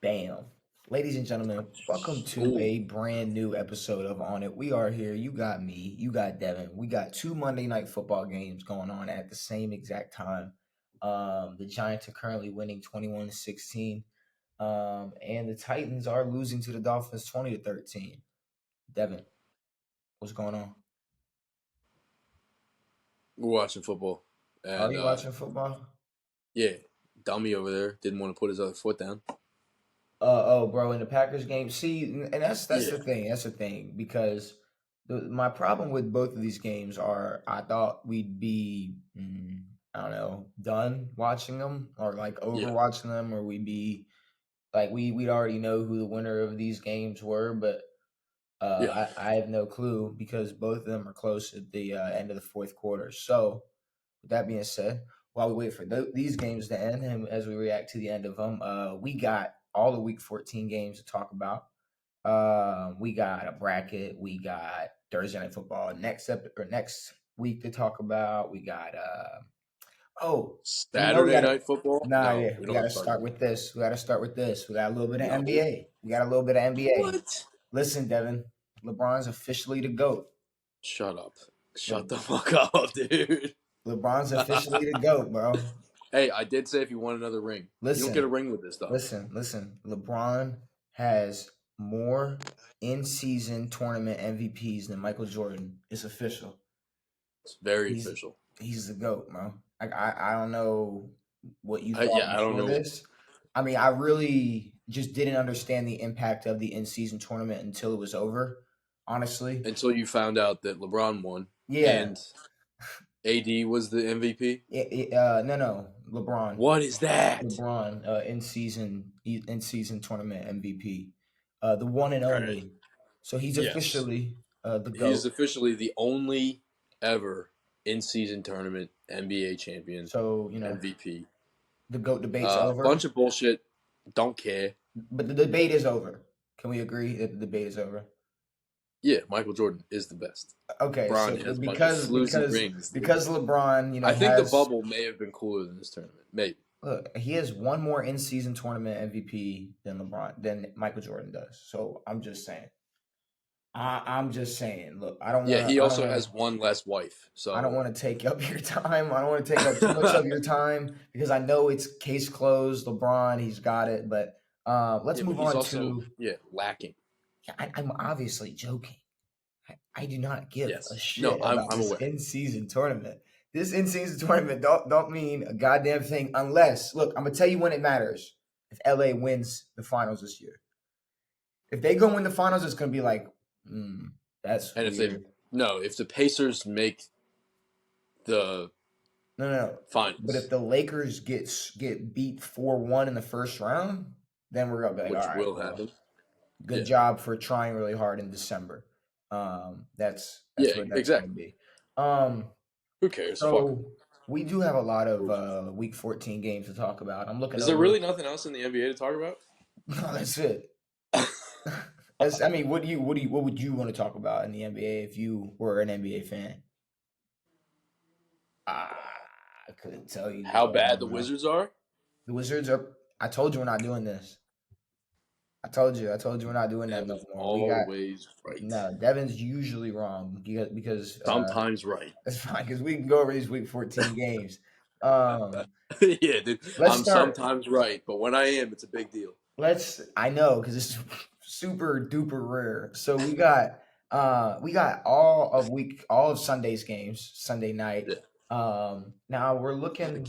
Bam. Ladies and gentlemen, welcome to Ooh. a brand new episode of On It. We are here. You got me. You got Devin. We got two Monday night football games going on at the same exact time. The Giants are currently winning 21-16. And the Titans are losing to the Dolphins 20-13. Devin, what's going on? We're watching football. Are And you watching football? yeah, dummy over there didn't want to put his other foot down. Bro, in the Packers game, see, and that's Yeah. the thing. That's the thing because my problem with both of these games are I thought we'd be, I don't know, done watching them or like Yeah. overwatching them, or we'd be like we'd already know who the winner of these games were, but Yeah. I have no clue because both of them are close at the end of the fourth quarter. So, with that being said, while we wait for these games to end and as we react to the end of them, we got all the Week 14 games to talk about. We got a bracket. We got Thursday Night Football next week to talk about. We got we Saturday got to. night football? Nah, No, yeah, we we don't got have to to talk start about with this. We got to start with this. We got a little bit of No. NBA. We got a little bit of NBA. What? Listen, Devin, LeBron's officially the GOAT. Shut up. Shut Le- the fuck up, dude. LeBron's officially the GOAT, bro. Hey, I did say if you want another ring. You don't get a Listen, ring with this stuff. listen. LeBron has more in-season tournament MVPs than Michael Jordan. It's official. It's very He's official. he's the GOAT, bro. I don't know what you thought Yeah, I don't before know. this. I mean, I really just didn't understand the impact of the in-season tournament until it was over, honestly. Until you found out that LeBron won Yeah. and AD was the MVP. No. LeBron. What is that? LeBron in-season tournament MVP. The one and All right. only. So he's Yes. officially the He's GOAT. officially the only ever in-season tournament NBA champion, So, MVP. the GOAT debate's over. Bunch of bullshit. Don't care. But the debate is over. Can we agree that the debate is over? Yeah, Michael Jordan is the best. Okay, LeBron so has a bunch of floozy rings. because LeBron, I think the has bubble may have been cooler than this tournament. Maybe. look, he has one more in-season tournament MVP than Michael Jordan does. So I'm just saying. I'm just saying. Look, I don't want. Yeah, he also has one less wife. So I don't want to take up your time. I don't want to take up too much of your time because I know it's case closed. LeBron, he's got it. But let's move on to. lacking. I'm obviously joking. I do not give Yes. a shit No, I'm about this aware. in-season tournament. This in-season tournament don't mean a goddamn thing unless, look, I'm gonna tell you when it matters. If LA wins the finals this year, if they go win the finals, it's gonna be like, that's And weird. if the Pacers make the No. finals, But if the Lakers get beat 4-1 in the first round, then we're gonna be like, which all right, will well, happen. good job for trying really hard in December. That's what that's exactly. gonna be. Who cares? So we do have a lot of Week 14 games to talk about. I'm looking. Is there really nothing else in the NBA to talk about? No, that's it. I mean, what would you want to talk about in the NBA if you were an NBA fan? I couldn't tell you How bad the Wizards are? The Wizards are. I told you we're not doing this. I told you we're not doing that no more. Always right. No, Devin's usually wrong because sometimes right. That's fine because we can go over these Week 14 games. Yeah, dude. I'm sometimes right, but when I am, it's a big deal. I know because it's super duper rare. So we got all of Sunday's games Sunday night. Yeah. Now we're looking.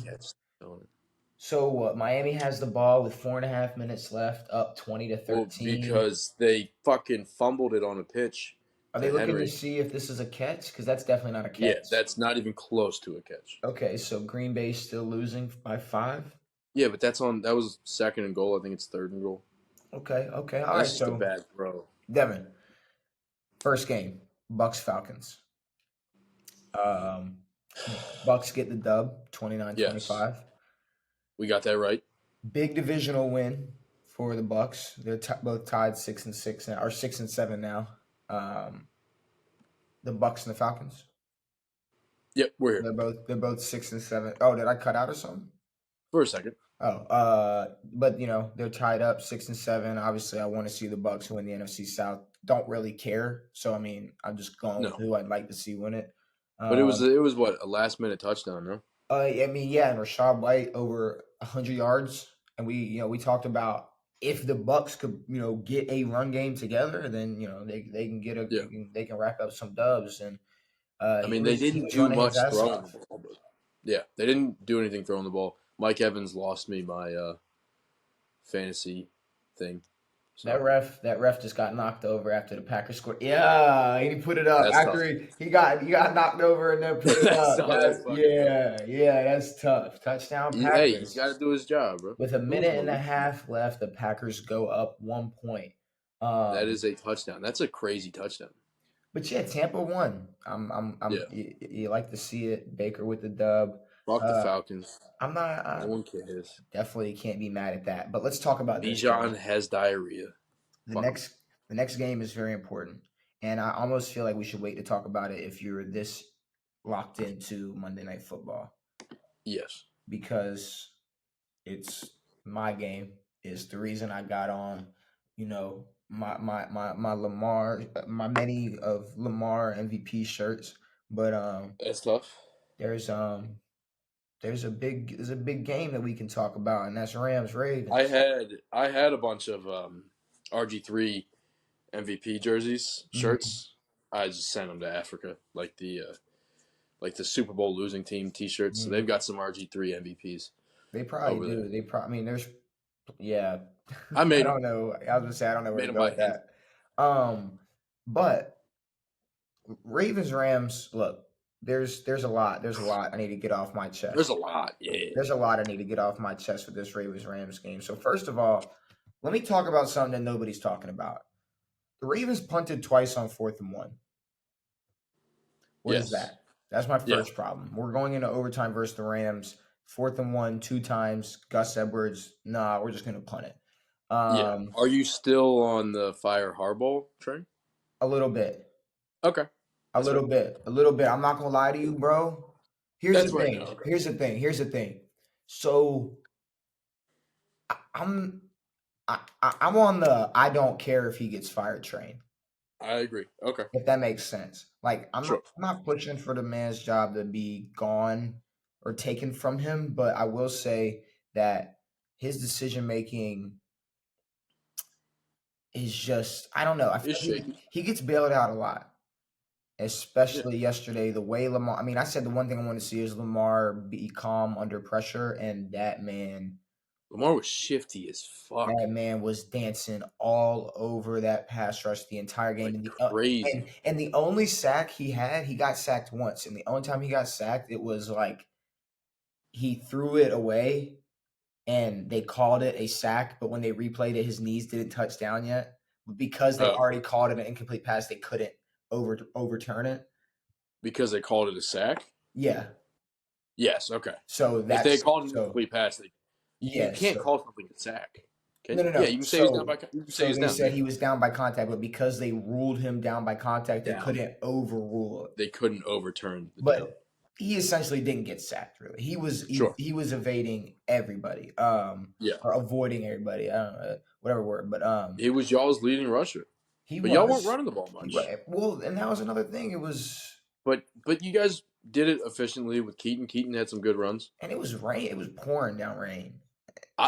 So what? Miami has the ball with 4.5 minutes left, up 20-13. Well, because they fucking fumbled it on a pitch. Are they looking to see if this is a catch? Because that's definitely not a catch. Yeah, that's not even close to a catch. Okay, so Green Bay's still losing by 5? Yeah, but that was second and goal. I think it's third and goal. Okay. All that's right, just a bad throw. Devin, first game, Bucks-Falcons. Bucks get the dub, 29-25. Yes. We got that right. Big divisional win for the Bucks. They're both tied 6-6 now, or 6-7 now. The Bucks and the Falcons. Yep, we're here. They're both 6-7. Oh, did I cut out or something? For a second. But they're tied up 6-7. Obviously, I want to see the Bucks win the NFC South. Don't really care. So I mean, I'm just going with No, who I'd like to see win it. but Um, it was what, a last minute touchdown, no? I mean, yeah, and Rashad White over 100 yards, and we talked about if the Bucks could get a run game together, then they can get Yeah. they can rack up some dubs, and I he mean, they was he didn't was do running his much ass throwing the off. ball, but yeah, they didn't do anything throwing the ball. Mike Evans lost me my fantasy thing. So That ref just got knocked over after the Packers scored. Yeah, he put it up that's after tough. he got knocked over and then put it That's up. tough. That's That fucking tough. yeah, that's tough. Touchdown Hey, he's got Packers. to do his job, bro. With a Who's minute and a Malik? half left, the Packers go up 1 point. That Um, is a touchdown. That's a crazy touchdown. but yeah, Tampa won. Yeah. You like to see it. Baker with the dub. Fuck the Uh, Falcons. I'm not. No one cares. Definitely can't be mad at that. But let's talk about this Bijan game. has diarrhea. The Fuck him. next the next game is very important, and I almost feel like we should wait to talk about it if you're this locked into Monday Night Football Yes. because it's my game. It's the reason I got on. My Lamar, my many of Lamar MVP shirts. But That's tough. there's um there's a big game that we can talk about, and that's Rams I Ravens. had I had a bunch of RG3 MVP jerseys, Mhm. shirts. I just sent them to Africa, like the Super Bowl losing team T-shirts. So they've Mhm. got some RG3 MVPs They probably over there. do. I mean, there's yeah. I I made them. don't know. I was gonna say I don't know where Made to them go by with hand. that. But Ravens Rams. Look, there's a lot. There's a lot I need to get off my There's chest. a lot. Yeah. There's a lot I need to get off my chest with this Ravens Rams game. So first of all, let me talk about something that nobody's talking about. The Ravens punted twice on 4th and 1. What is Yes. that? That's my Yeah. first problem. We're going into overtime versus the Rams. 4th and 1, 2 times. Gus Edwards. Nah, we're just gonna punt it. Yeah. Um, Are you still on the Fire Harbaugh train? a little bit. Okay. A That's fair. little bit. A little bit. I'm not gonna lie to you, bro. Here's the That's right now. thing. Okay. Here's the thing. Here's the thing. So I, I'm I'm on the I don't care if he gets fired train. I agree. Okay. If that makes sense. Like Sure. I'm not pushing for the man's job to be gone or taken from him, but I will say that his decision making is just I don't know. I feel It's like shaky. he gets bailed out a lot. Yeah. Especially yesterday, the way Lamar. I mean, I said the one thing I want to see is Lamar be calm under pressure, and Lamar was shifty as fuck. that man was dancing all over that pass rush the entire game. Like And crazy. the only sack he had, he got sacked once, and the only time he got sacked, it was like he threw it away, and they called it a sack. But when they replayed it, his knees didn't touch down yet. But because they Oh. already called it an incomplete pass, they couldn't overturn it. Because they called it a sack? Yeah. Yes, okay. So If they that's called an so incomplete pass, you yeah. can't So call something a sack. Can no, you? no, Yeah, no. you can say he's down by. You can say So he's they down. said Yeah, he was down by contact, but because they ruled him down by contact, they down. couldn't overrule it. They couldn't overturn the down. But he essentially didn't get sacked. Really, Sure. he was evading everybody, Yeah, or avoiding everybody. I don't know whatever word, but he was y'all's leading rusher, he but y'all weren't was running the ball he much. was well, and that was another thing. It was But you guys did it efficiently with Keaton. Keaton had some good runs. and it was rain. It was pouring down rain.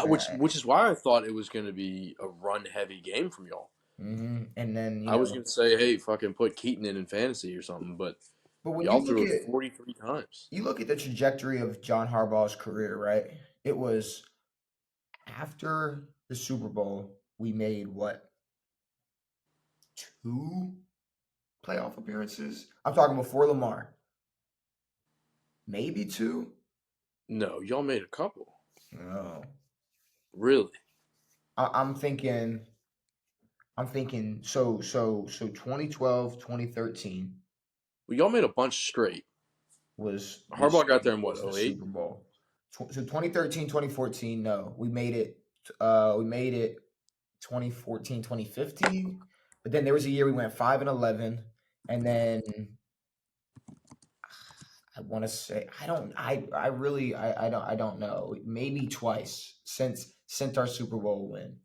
Which is why I thought it was going to be a run heavy game from y'all. And then I was going to say, hey, fucking put Keaton in fantasy or something, but but when y'all threw it 43 times. you look at the trajectory of John Harbaugh's career, right? It was after the Super Bowl, we made what, two playoff appearances? I'm talking before Lamar. Maybe two? No, y'all made a couple. No. Really? I'm thinking so 2012, 2013 Well, y'all made a bunch straight. was Harbaugh got there in what, the 08? Super Bowl. So 2013, 2014, no. We made it 2014, 2015. But then there was a year we went 5-11, and then I want to say I don't know. Maybe twice since our Super Bowl win.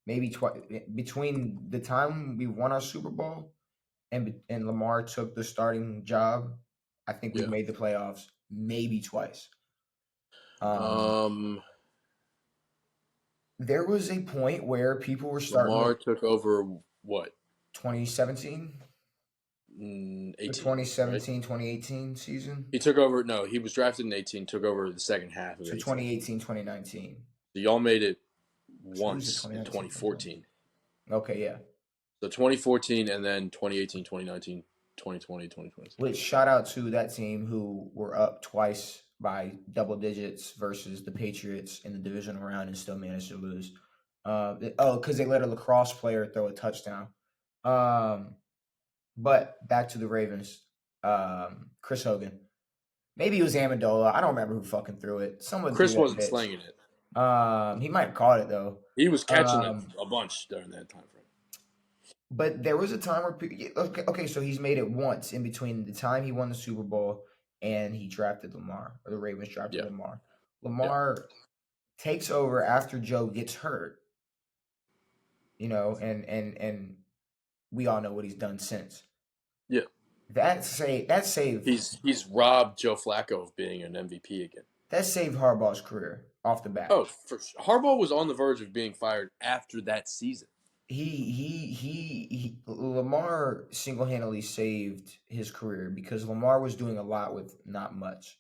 Maybe twice between the time we won our Super Bowl and Lamar took the starting job. I think we Yeah. made the playoffs maybe twice. Um, Um, there was a point where people were starting Lamar to took over what? 2017, the 18, right? 2017-2018 season. He took over. No, he was drafted in 18. Took over the second half of So 18. 2018-2019. So y'all made it So who's it once in 2019, 2020? 2014. Okay, yeah. So 2014 and then 2018, 2019, 2020, 2022. Which shout out to that team who were up twice by double digits versus the Patriots in the divisional round and still managed to lose. Because they let a lacrosse player throw a touchdown. But back to the Ravens. Chris Hogan. Maybe it was Amendola. I don't remember who fucking threw it. Someone threw Chris that wasn't bitch. slinging it. He might have caught it though. He was catching it Um, a bunch during that time frame. but there was a time where okay, so he's made it once in between the time he won the Super Bowl and he drafted Lamar, or the Ravens drafted Yeah. Lamar. Yeah. Lamar takes over after Joe gets hurt, and we all know what he's done since. Yeah. That saved He's robbed Joe Flacco of being an MVP again. that saved Harbaugh's career off the bat. Oh, for sure. Harbaugh was on the verge of being fired after that season. Lamar single-handedly saved his career because Lamar was doing a lot with not much.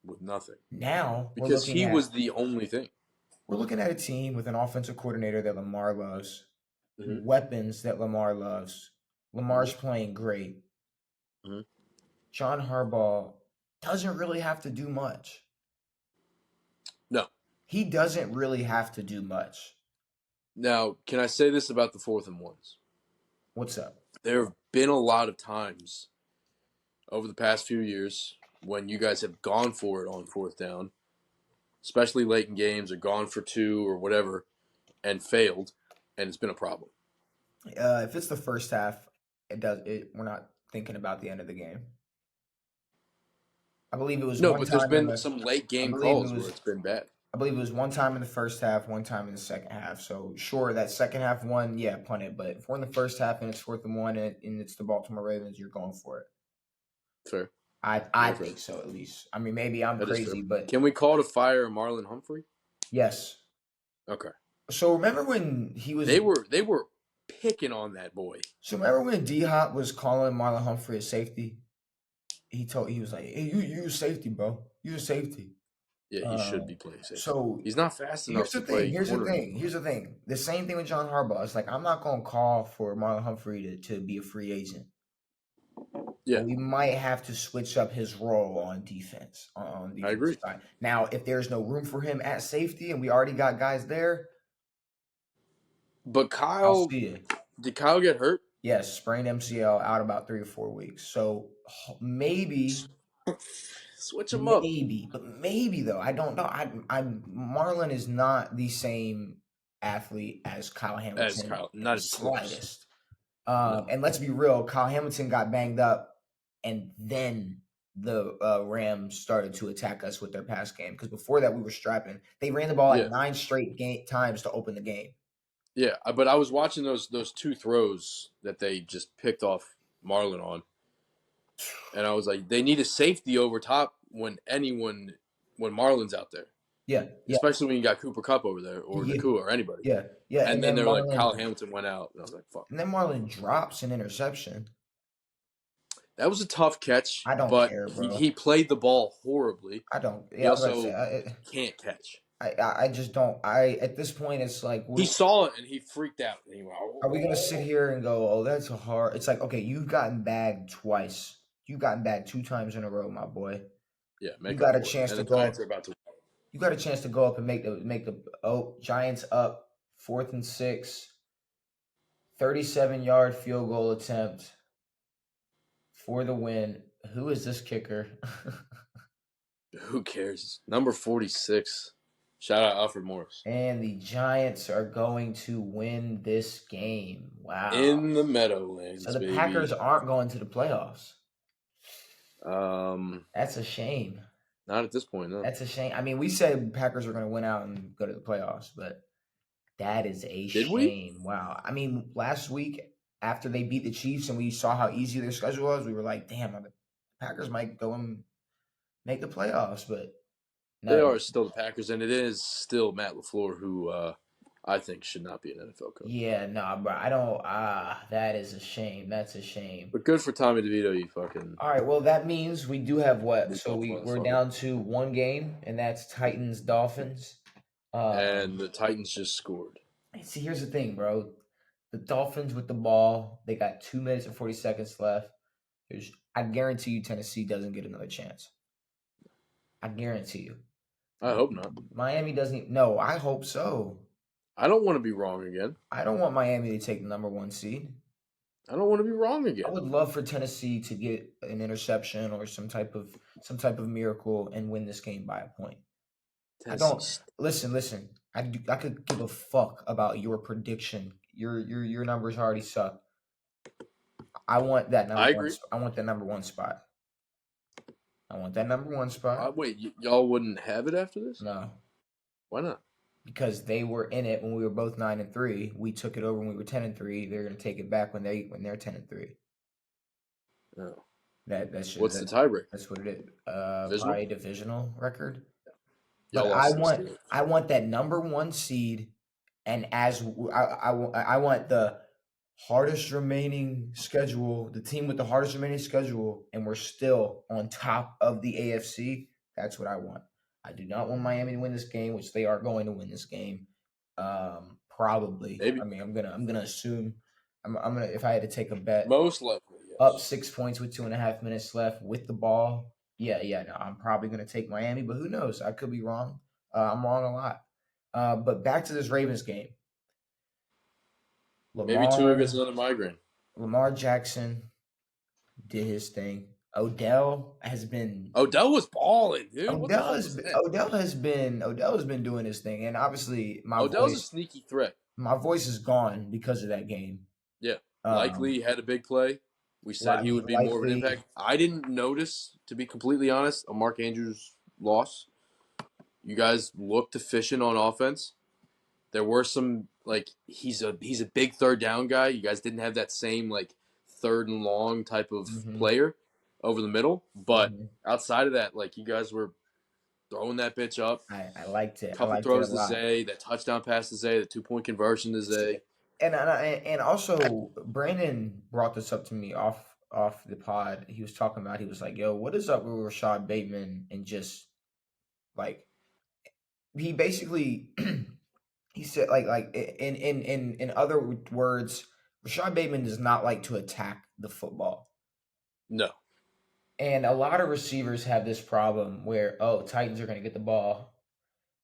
With nothing. Now Because he was the only thing. we're looking at a team with an offensive coordinator that Lamar loves, Mm-hmm. weapons that Lamar loves. Lamar's playing great. Mm-hmm. John Harbaugh doesn't really have to do much. No. He doesn't really have to do much. Now, can I say this about the 4th and 1s? What's up? There have been a lot of times over the past few years when you guys have gone for it on 4th down, especially late in games, or gone for 2 or whatever, and failed, and it's been a problem. If it's the first half, we're not thinking about the end of the game. I believe it was No, one but there's time in been the. some late I game believe it calls where was. it's been bad. I believe it was one time in the first half, one time in the second half. So sure, that second half one, yeah, punt it. But if we're in the first half and it's 4th and 1 and it's the Baltimore Ravens, you're going for it. Fair. I think so, at least. I mean, maybe I'm That is fair. crazy, but Can we call to fire Marlon Humphrey? yes. Okay. So remember when he was? They were picking on that boy. So remember when D Hop was calling Marlon Humphrey a safety? He was like, "Hey, you a safety, bro. You a safety." Yeah, he should be playing safety. So he's not fast enough here's the to thing. play Here's the corner thing. anymore. Here's the thing. The same thing with John Harbaugh. It's like I'm not going to call for Marlon Humphrey to be a free agent. Yeah, But we might have to switch up his role on defense. On I agree. defense side. Now, if there's no room for him at safety, and we already got guys there, But I'll see it. Did Kyle get hurt? Yes, sprained MCL, out about 3 or 4 weeks. So maybe. Switch him up. Maybe though. I don't know. Marlon is not the same athlete as Kyle Hamilton. Not the as close. slightest. No. And let's be real, Kyle Hamilton got banged up, and then the Rams started to attack us with their pass game. Because before that, we were strapping. They ran the ball like 9 straight times to open the game. Yeah, but I was watching those 2 throws that they just picked off Marlon on. And I was like, they need a safety over top when Marlon's out there. Yeah. Especially when you got Cooper Kupp over there or Nakua or anybody. Yeah. And then they're like, Kyle Hamilton went out. And I was like, fuck. And then Marlon drops an interception. That was a tough catch. I don't but care, bro. He played the ball horribly. I don't. Yeah, he also can't catch. I just don't. At this point, it's like he saw it and he freaked out. And he went, are we gonna sit here and go, "Oh, that's a hard"? It's like, okay, you've gotten bagged twice. You've gotten bagged 2 times in a row, my boy. Yeah, you got a chance to go. You got a chance to go up and make the Giants up 4th and 6. 37-yard field goal attempt for the win. Who is this kicker? Who cares? Number 46. Shout out Alfred Morris. And the Giants are going to win this game. Wow. In the Meadowlands, so the Packers aren't going to the playoffs. That's a shame. Not at this point, no. That's a shame. I mean, we said Packers are going to win out and go to the playoffs, but that is a Did we? shame. Wow. I mean, last week after they beat the Chiefs and we saw how easy their schedule was, we were like, damn, the Packers might go and make the playoffs, but They no. are still the Packers, and it is still Matt LaFleur, who I think should not be an NFL coach. Yeah, no, bro. I don't. That is a shame. That's a shame. But good for Tommy DeVito, you fucking All right, well, that means we do have what? big So buff we're motherfucker. down to one game, and that's Titans Dolphins. And the Titans just scored. See, here's the thing, bro. The Dolphins with the ball, they got 2 minutes and 40 seconds left. I guarantee you, Tennessee doesn't get another chance. I guarantee you. I hope not. Miami doesn't. No, I hope so. I don't want to be wrong again. I don't want Miami to take the number one seed. I don't want to be wrong I again. would love for Tennessee to get an interception or some type of miracle and win this game by a point. I don't listen. I could give a fuck about your prediction. Your numbers already suck. I want that number I one. agree. I want that number one spot. I want that number one spot. Wait, y'all wouldn't have it after this? No, Why not? because they were in it when we were both 9-3. We took it over when we were 10-3. They're gonna take it back when they're 10-3. No. That's What's the tiebreaker? That's what it is. Divisional? Probably divisional record. Y'all But lost to the Steelers. I want that number one seed, and I want the hardest remaining schedule, the team with the hardest remaining schedule, and we're still on top of the AFC. That's what I want. I do not want Miami to win this game, which they are going to win this game. Probably. Maybe. I mean, I'm gonna assume. I'm gonna if I had to take a bet, Most likely, yes. up 6 points with 2.5 minutes left with the ball. Yeah, no, I'm probably gonna take Miami, but who knows? I could be wrong. I'm wrong a lot. But back to this Ravens game. Maybe Tua gets another migraine. Lamar Jackson did his thing. Odell was balling, dude. Odell has been doing his thing, and obviously Odell's a sneaky threat. My voice is gone because of that game. Yeah, likely had a big play. We said he would be more of an impact. I didn't notice, to be completely honest, a Mark Andrews loss. You guys looked efficient on offense. There were some he's a big third down guy. You guys didn't have that same third and long type of player over the middle. But outside of that, you guys were throwing that bitch up. I liked it. Couple throws to Zay, that touchdown pass to Zay, the 2-point conversion to Zay. And also Brandon brought this up to me off the pod. He was talking about, he was like, yo, what is up with Rashad Bateman? And just he basically he said in other words, Rashad Bateman does not like to attack the football. No. And a lot of receivers have this problem where, Titans are going to get the ball.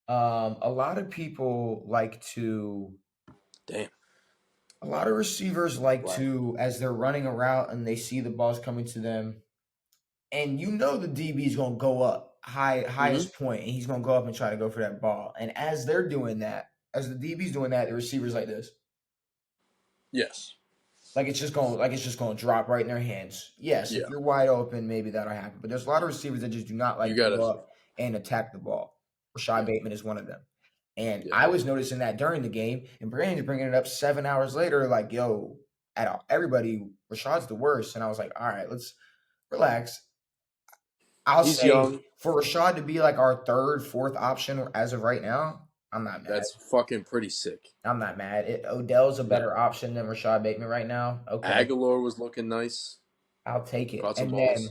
A lot of people like to. Damn. A lot of receivers like to, as they're running a route and they see the ball's coming to them, and the DB is going to go up highest point, and he's going to go up and try to go for that ball. And as they're doing that, as the DB's doing that, the receiver's like this. Yes. It's just going to drop right in their hands. Yes, if you're wide open, maybe that'll happen. But there's a lot of receivers that just do not like to go up and attack the ball. Rashad Bateman is one of them. And I was noticing that during the game, and Brandon's bringing it up 7 hours later, everybody, Rashad's the worst. And I was like, all right, let's relax. He's say young. For Rashad to be our third, fourth option as of right now, I'm not mad. That's fucking pretty sick. I'm not mad. Odell's a better option than Rashad Bateman right now. Okay. Aguilar was looking nice. I'll take it. And then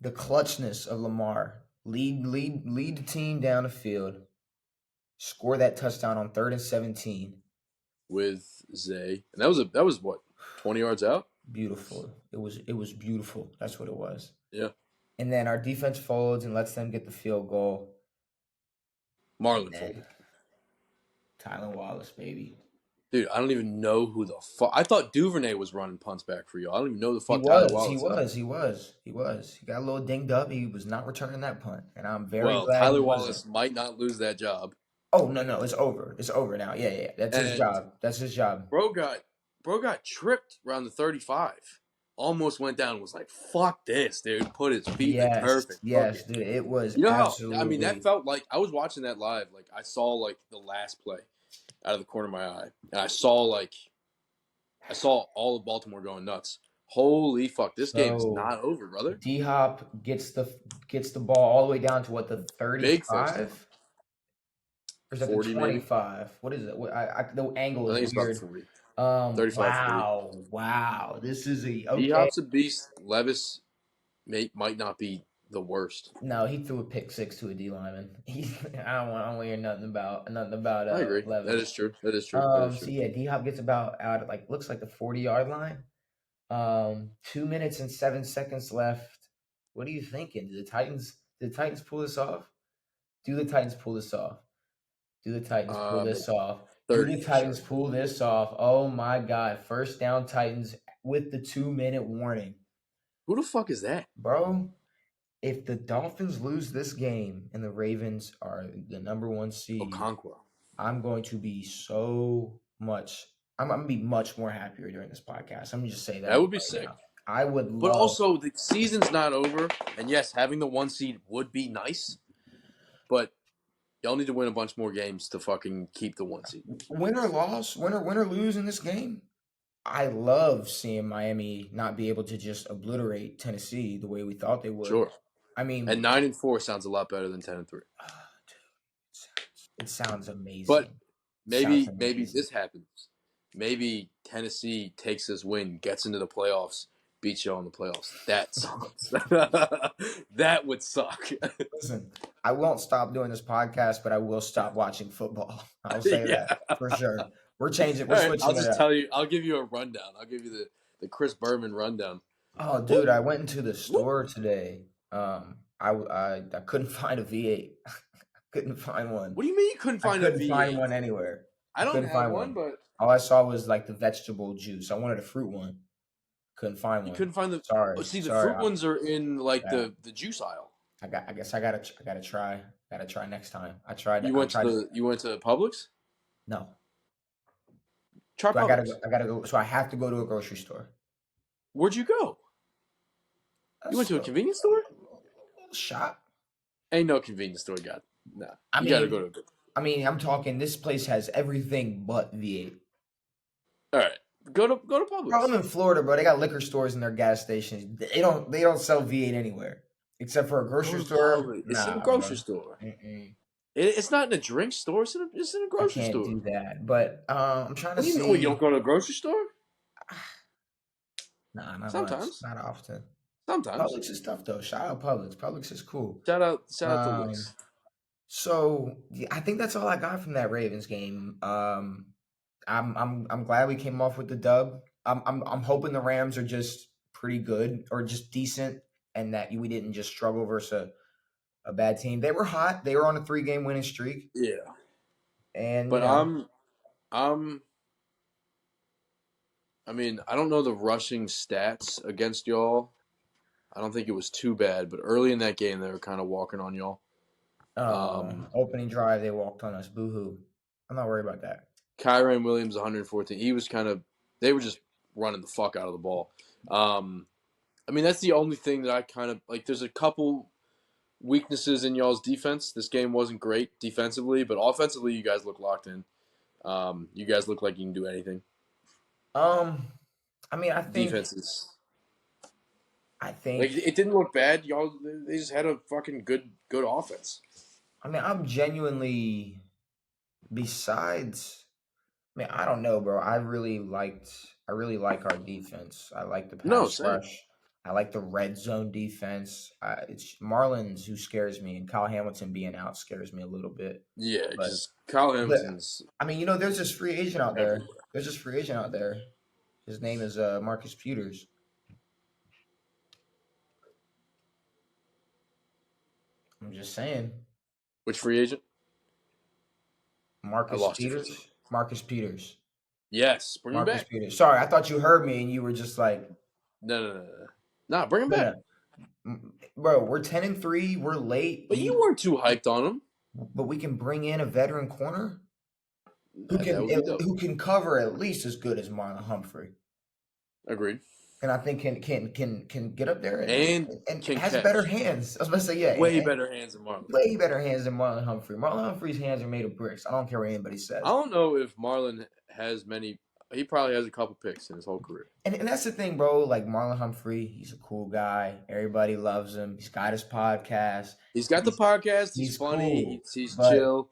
the clutchness of Lamar. Lead the team down the field. Score that touchdown on 3rd and 17. With Zay. And that was what? 20 yards out? Beautiful. It was beautiful. That's what it was. Yeah. And then our defense folds and lets them get the field goal. Marlon folded. Tylan Wallace, baby. Dude, I don't even know who the fuck. I thought Duvernay was running punts back for you. I don't even know the fuck Tylan Wallace. He was. He got a little dinged up. He was not returning that punt. And I'm very glad. Tyler Wallace might not lose that job. Oh, no. It's over. It's over now. Yeah. That's his job. Bro got tripped around the 35. almost went down and was like, fuck this, dude. Put his feet in the turf and took Yes, it. dude. It was You know how, I mean, that absolutely felt like, I was watching that live. Like, I saw, like, the last play out of the corner of my eye. And I saw all of Baltimore going nuts. Holy fuck, this game is so. not over, brother. D Hop gets the ball all the way down to what, the Big first 35, down. or is that the 40 maybe? 25? What is it? The angle I is think it's about weird. 40. 35, 40. Wow. This is a D okay. Hop's a beast. Levis might not be the worst. No, he threw a pick six to a D lineman. I don't want to hear nothing about I agree. That Levis. is true. That is true. That is So true. yeah, D Hop gets about out at, like, looks like the 40-yard line. 2 minutes and 7 seconds left. What are you thinking? Did the Titans pull this off? Do the Titans pull this off? Do the Titans pull Maybe this off? Do 30 the for Titans sure. pull this off? Oh my God. First down Titans with the 2-minute warning. Who the fuck is that? Bro, if the Dolphins lose this game and the Ravens are the number one seed, Okonkwo. I'm going to be I'm going to be much more happier during this podcast. I'm going to just say that That would be right sick. now. I would But love. also, the season's not over. And yes, having the 1 seed would be nice. But y'all need to win a bunch more games to fucking keep the 1 seed. Win or loss, win or lose in this game, I love seeing Miami not be able to just obliterate Tennessee the way we thought they would. Sure. I mean, And 9-4 sounds a lot better than 10-3. it sounds amazing. But Sounds maybe amazing. this happens. Maybe Tennessee takes this win, gets into the playoffs, beats y'all in the playoffs. That sucks. That would suck. Listen, I won't stop doing this podcast, but I will stop watching football. I'll say Yeah. that for sure. We're changing. We're All right, I'll switching it just up. tell you. I'll give you a rundown. I'll give you the Chris Berman rundown. Oh, dude, I went into the store today. I couldn't find a V8. Couldn't find one. What do you mean you couldn't I find a couldn't find V8? one anywhere. I don't couldn't have find one, but All I saw was like the vegetable juice. I wanted a fruit one. Couldn't find you one. couldn't find the. Sorry. Oh, see, the Sorry. fruit ones are in like Yeah. the juice aisle. I guess I gotta try. Gotta try next time. I tried. You went to Publix? No. Try So Publix. I gotta go. So I have to go to a grocery store. Where'd you go? You went to a convenience store? Shop. Ain't no convenience store, God. Nah. I You gotta mean, go to. I'm talking. This place has everything but V8. All right, go to Bro, Publix. I'm in Florida, bro. They got liquor stores in their gas stations. They don't sell V8 anywhere except for a grocery Go to store. Publix. It's in a Nah, grocery bro. store. Mm-mm. It's not in a drink store. It's in a I grocery can't store. do that. But I'm trying to What do you mean? see. Well, you don't go to a grocery store? Nah, not much. Sometimes. Not often. Sometimes. Publix is tough though. Shout out Publix. Publix is cool. Shout out to Um, Wix. so yeah, I think that's all I got from that Ravens game. I'm glad we came off with the dub. I'm hoping the Rams are just pretty good or just decent, and that we didn't just struggle versus a bad team. They were hot. They were on a 3-game winning streak, Yeah. and But I mean, I don't know the rushing stats against y'all. I don't think it was too bad, but early in that game they were kind of walking on y'all. Opening drive they walked on us. Boo hoo. I'm not worried about that. Kyron Williams 114. They were just running the fuck out of the ball. I mean, that's the only thing that I kind of like. There's a couple weaknesses in y'all's defense. This game wasn't great defensively, but offensively, you guys look locked in. You guys look like you can do anything. I mean, I think Like, it didn't look bad. Y'all, they just had a fucking good offense. I mean, I'm genuinely. Besides, I mean, I don't know, bro. I really like our defense. I like the pass Same. rush. I like the red zone defense. It's Marlins who scares me, and Kyle Hamilton being out scares me a little bit. Yeah, But- just Kyle Hamilton's. I mean, there's this free agent out there. everywhere. There's this free agent out there. His name is Marcus Peters. I'm just saying, Which free agent? Marcus lost you for a Peters. second. Marcus Peters. Yes, bring him Marcus back. Peters. Sorry, I thought you heard me and you were just like, No. Nah, bring him back. Bro, we're 10-3. We're late. But you weren't too hyped on him. But we can bring in a veteran corner who That would be dope. can cover at least as good as Marlon Humphrey. Agreed. and I think can get up there and and can has better catch. hands. I was about to say yeah, Way and better hands than Marlon. way better hands than Marlon Humphrey. Marlon Humphrey's hands are made of bricks. I don't care what anybody I says. don't know if Marlon has many. He probably has a couple picks in his whole career. And that's the thing, bro. Like Marlon Humphrey, he's a cool guy. Everybody loves him. He's got his podcast. He's got the He's podcast. He's he's funny. cool, He's but chill.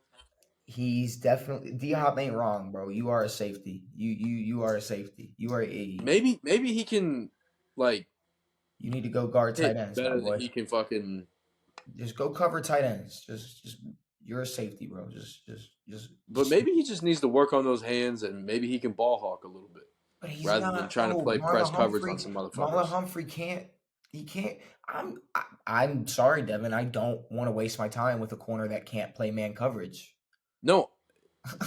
he's definitely D Hop ain't wrong, bro. You are a safety. You are a safety. You are a Maybe he can like you need to go guard tight hit ends, my better than boy. he can fucking. Just go cover tight ends. Just you're a safety, bro. But maybe he just needs to work on those hands, and maybe he can ball hawk a little bit But he's rather than not, trying to bro. play press coverage on some Marlon motherfuckers. Humphrey can't. He can't. I'm sorry, Devin. I don't want to waste my time with a corner that can't play man coverage. No,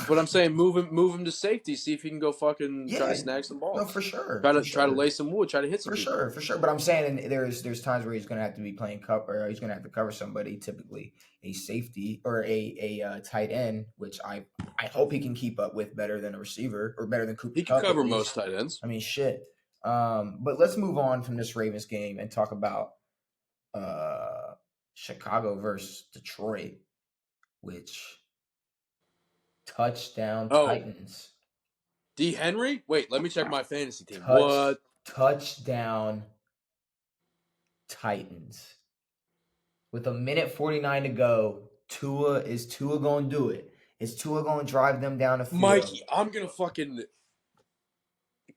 but I'm saying move him to safety. See if he can go fucking try to Yeah, snag some no, balls. for sure, Try to lay some wood. Try to hit some for people. sure, for sure. But I'm saying there's times where he's gonna have to be playing cover. Or he's gonna have to cover somebody, typically a safety or a tight end, which I hope he can keep up with better than a receiver or better than Cooper He can Kupp at cover least. most tight ends. I mean, shit. But let's move on from this Ravens game and talk about Chicago versus Detroit, which touchdown Oh, Titans. D. Henry? Wait, let me check my fantasy team. Touch What? touchdown Titans. With a minute 49 to go, is Tua going to do it? Is Tua going to drive them down the field? Mikey, I'm going to fucking.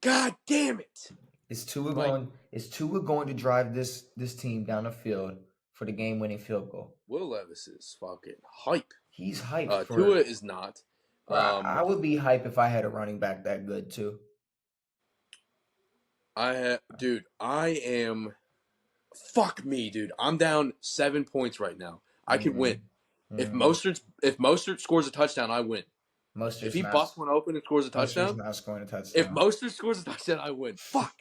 God damn it. Is Tua going to drive this team down the field for the game-winning field goal? Will Levis is fucking hype. He's hyped Tua is not. I would be hype if I had a running back that good too. Dude, I am. Fuck me, dude. I'm down 7 points right now. I could win. If Mostert scores a touchdown, I win. If he busts one open and scores a touchdown, Mostert's not scoring a touchdown. if Mostert scores a touchdown, I win. Fuck.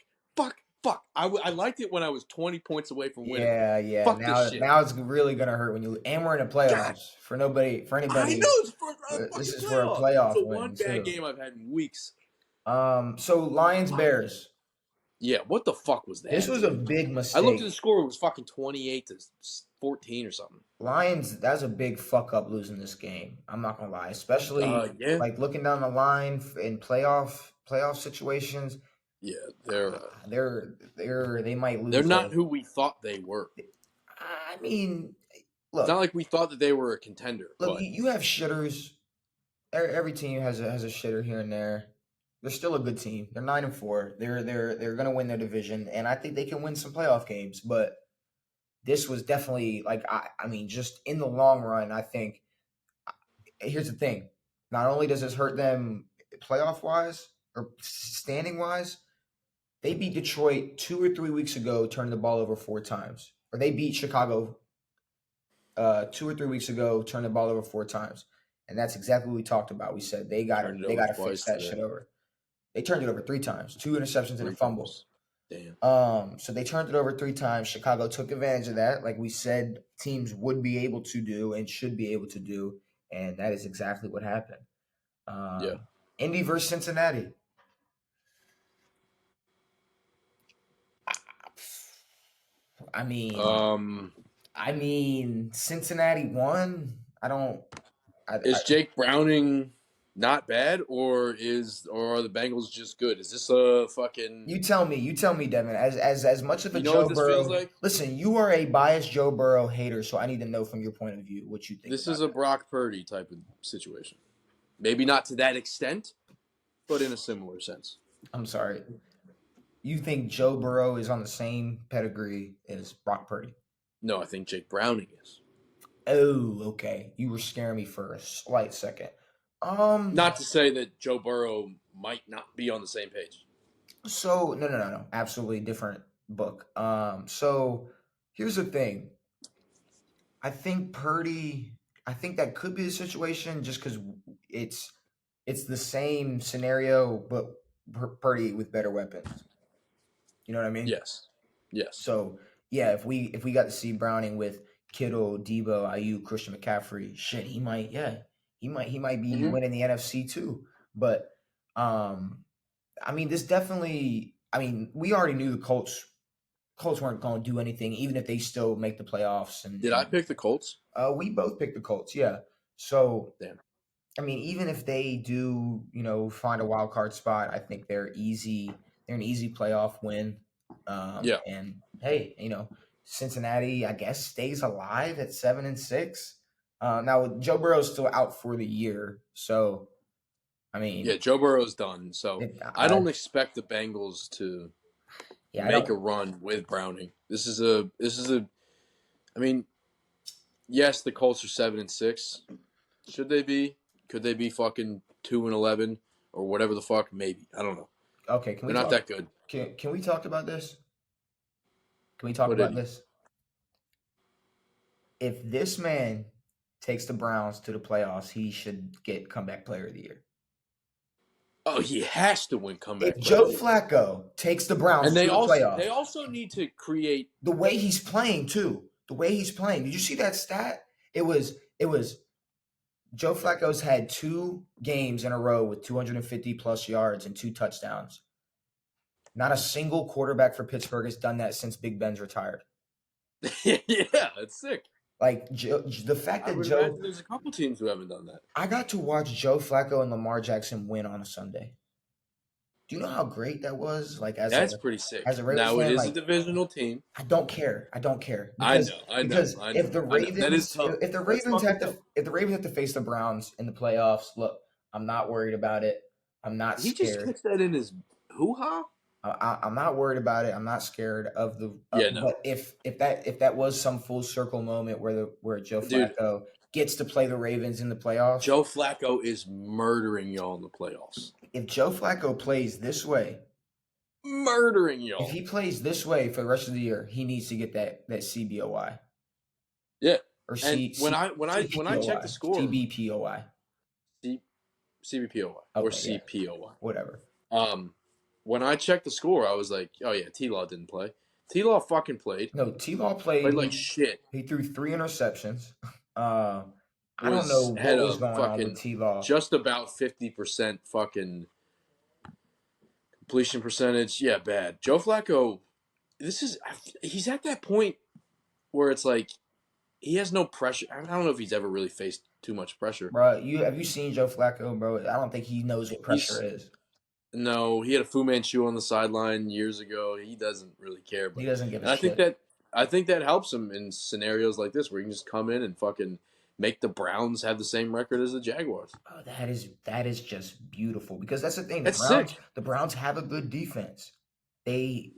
I liked it when I was 20 points away from winning. Yeah. Fuck this shit. Now it's really gonna hurt when you and we're in the playoffs. God. For anybody. I know it's for this is playoff. for a playoff It's the win one bad too. game I've had in weeks. So Lions Bears. Yeah, what the fuck was that? This was a big mistake. I looked at the score; it was fucking 28-14 or something. Lions, that's a big fuck up losing this game. I'm not gonna lie, especially like looking down the line in playoff situations. Yeah, they might lose. They're not who we thought they were. I mean, look, it's not like we thought that they were a contender. Look, you have shitters. Every team has a shitter here and there. They're still a good team. They're 9-4. They're gonna win their division, and I think they can win some playoff games. But this was definitely like I mean, just in the long run, I think. Here's the thing: not only does this hurt them playoff wise or standing wise, they beat Detroit 2 or 3 weeks ago, turning the ball over 4 times, or they beat Chicago 2 or 3 weeks ago, turned the ball over 4 times, and that's exactly what we talked about. We said they got to fix that shit over. They turned it over 3 times, 2 interceptions and a fumble. Damn. So they turned it over 3 times. Chicago took advantage of that, like we said teams would be able to do and should be able to do, and that is exactly what happened. Indy versus Cincinnati. I mean, Cincinnati won. Is Jake Browning not bad, or are the Bengals just good? Is this a fucking? You tell me, Devin. As much of a Joe Burrow. Feels like? Listen, you are a biased Joe Burrow hater, so I need to know from your point of view what you think. This is a Brock Purdy type of situation. Maybe not to that extent, but in a similar sense. I'm sorry. You think Joe Burrow is on the same pedigree as Brock Purdy? No, I think Jake Browning is. Oh, okay. You were scaring me for a slight second. Not to say that Joe Burrow might not be on the same page. So no. Absolutely different book. So here's the thing. I think that could be the situation just because it's the same scenario, but Purdy with better weapons. You know what I mean? Yes. So yeah, if we got to see Browning with Kittle, Debo, Ayuk, Christian McCaffrey, shit, he might be winning the NFC too. But I mean, this definitely I mean, we already knew the Colts weren't going to do anything, even if they still make the playoffs. Did I pick the Colts? We both picked the Colts, yeah. So Damn. I mean, even if they do, find a wild card spot, I think they're easy. They're an easy playoff win. Yeah. And hey, Cincinnati, I guess, stays alive at 7-6. Now Joe Burrow's still out for the year, so I Yeah, mean, Joe Burrow's done. So it, I I, don't expect the Bengals to yeah, I make a don't. run with Browning. This is a I mean, yes, the Colts are 7-6. Should they be? Could they be fucking 2-11 or whatever the fuck? Maybe. I don't know. Okay, can we They're not talk? that good. Can we talk about this? Can we talk What did about he? this? If this man takes the Browns to the playoffs, he should get comeback player of the year. Oh, he has to win If comeback player Joe of the year. Flacco takes the Browns And to they the also playoffs, they also need to create. the way he's playing too, the way he's playing. Did you see that stat? It was Joe Flacco's had 2 games in a row with 250 plus yards and 2 touchdowns. Not a single quarterback for Pittsburgh has done that since Big Ben's retired. Yeah, it's sick. Like the fact I that would imagine there's a couple teams who haven't done that. I got to watch Joe Flacco and Lamar Jackson win on a Sunday. Do you know how great that was? Like as a That's pretty sick. as a Ravens Now it fan, is a like divisional team. I don't care. I don't care I because know, I know, because I know, if the I know. That is Ravens tough. if the That's Ravens fucking have to tough. if the Ravens have to face the Browns in the playoffs, look, I'm not worried about it. I'm not He just scared. catch that in his hoo ha. I'm not worried about it. I'm not scared of the. Yeah, no, But if that was some full circle moment where Joe dude. Flacco gets to play the Ravens in the playoffs, Joe Flacco is murdering y'all in the playoffs. if Joe Flacco plays this way, Murdering if y'all. he plays this way for the rest of the year, he needs to get that CBOI Yeah. or And C when C I check the CPOI score, CBPOI. C, CBPOY or Okay, yeah, CPOY. whatever. Um, when I checked the score, I was like, oh yeah, T Law didn't play. T Law fucking played. No, T-Law played. Played like He shit. he threw 3 interceptions. Uh, I don't know Was had what was a going on with fucking T-Law. just about 50% fucking completion percentage. Yeah, bad. Joe Flacco. He's at that point where it's like he has no pressure. I don't know if he's ever really faced too much pressure. Bro, have you seen Joe Flacco, bro? I don't think he knows what pressure He's is. No, he had a Fu Manchu on the sideline years ago. He doesn't really care, He but doesn't give a and shit. I think that helps him in scenarios like this where you can just come in and fucking make the Browns have the same record as the Jaguars. Oh, that is just beautiful because that's the thing. The That's Browns sick. the Browns have a good defense. They're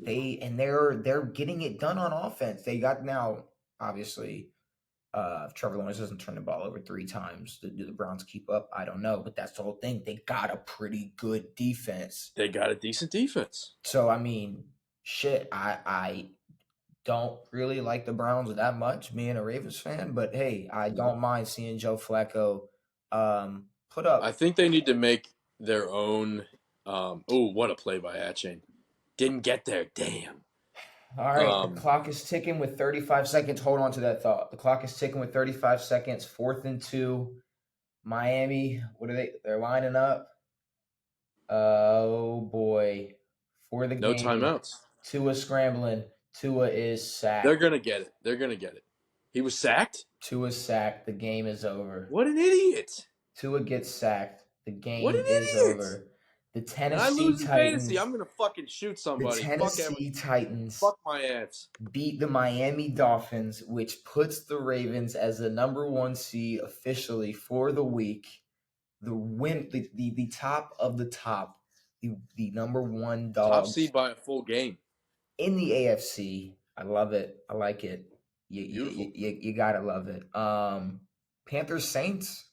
getting it done on offense. They got now obviously if Trevor Lawrence doesn't turn the ball over 3 times, do the Browns keep up? I don't know, but that's the whole thing. They got a pretty good defense. They got a decent defense. So I mean, shit, I don't really like the Browns that much, being a Ravens fan, but hey, I don't mind seeing Joe Flacco put I up. think they need to make their own. Oh, what a play by Atchain! Didn't get there. Damn. All right, the clock is ticking with 35 seconds. Hold on to that thought. The clock is ticking with 35 seconds. 4th and 2. Miami, what are they? They're lining up. Oh boy. For the No game. timeouts. Tua scrambling. Tua is They're sacked. gonna get it. They're gonna get it. He was sacked. Tua's sacked. The game is over. What an idiot! Tua gets sacked. The What an game is idiot! over. The And I Tennessee lose in fantasy, Titans. I'm gonna fucking shoot The somebody. Fuck Tennessee everything. Titans Fuck my ass. beat the Miami Dolphins, which puts the Ravens as the #1 seed officially for the week. The top of the top, the #1 Top dogs seed by a full game. in the AFC. I love it. I like it. Beautiful. You gotta love it. Panthers Saints.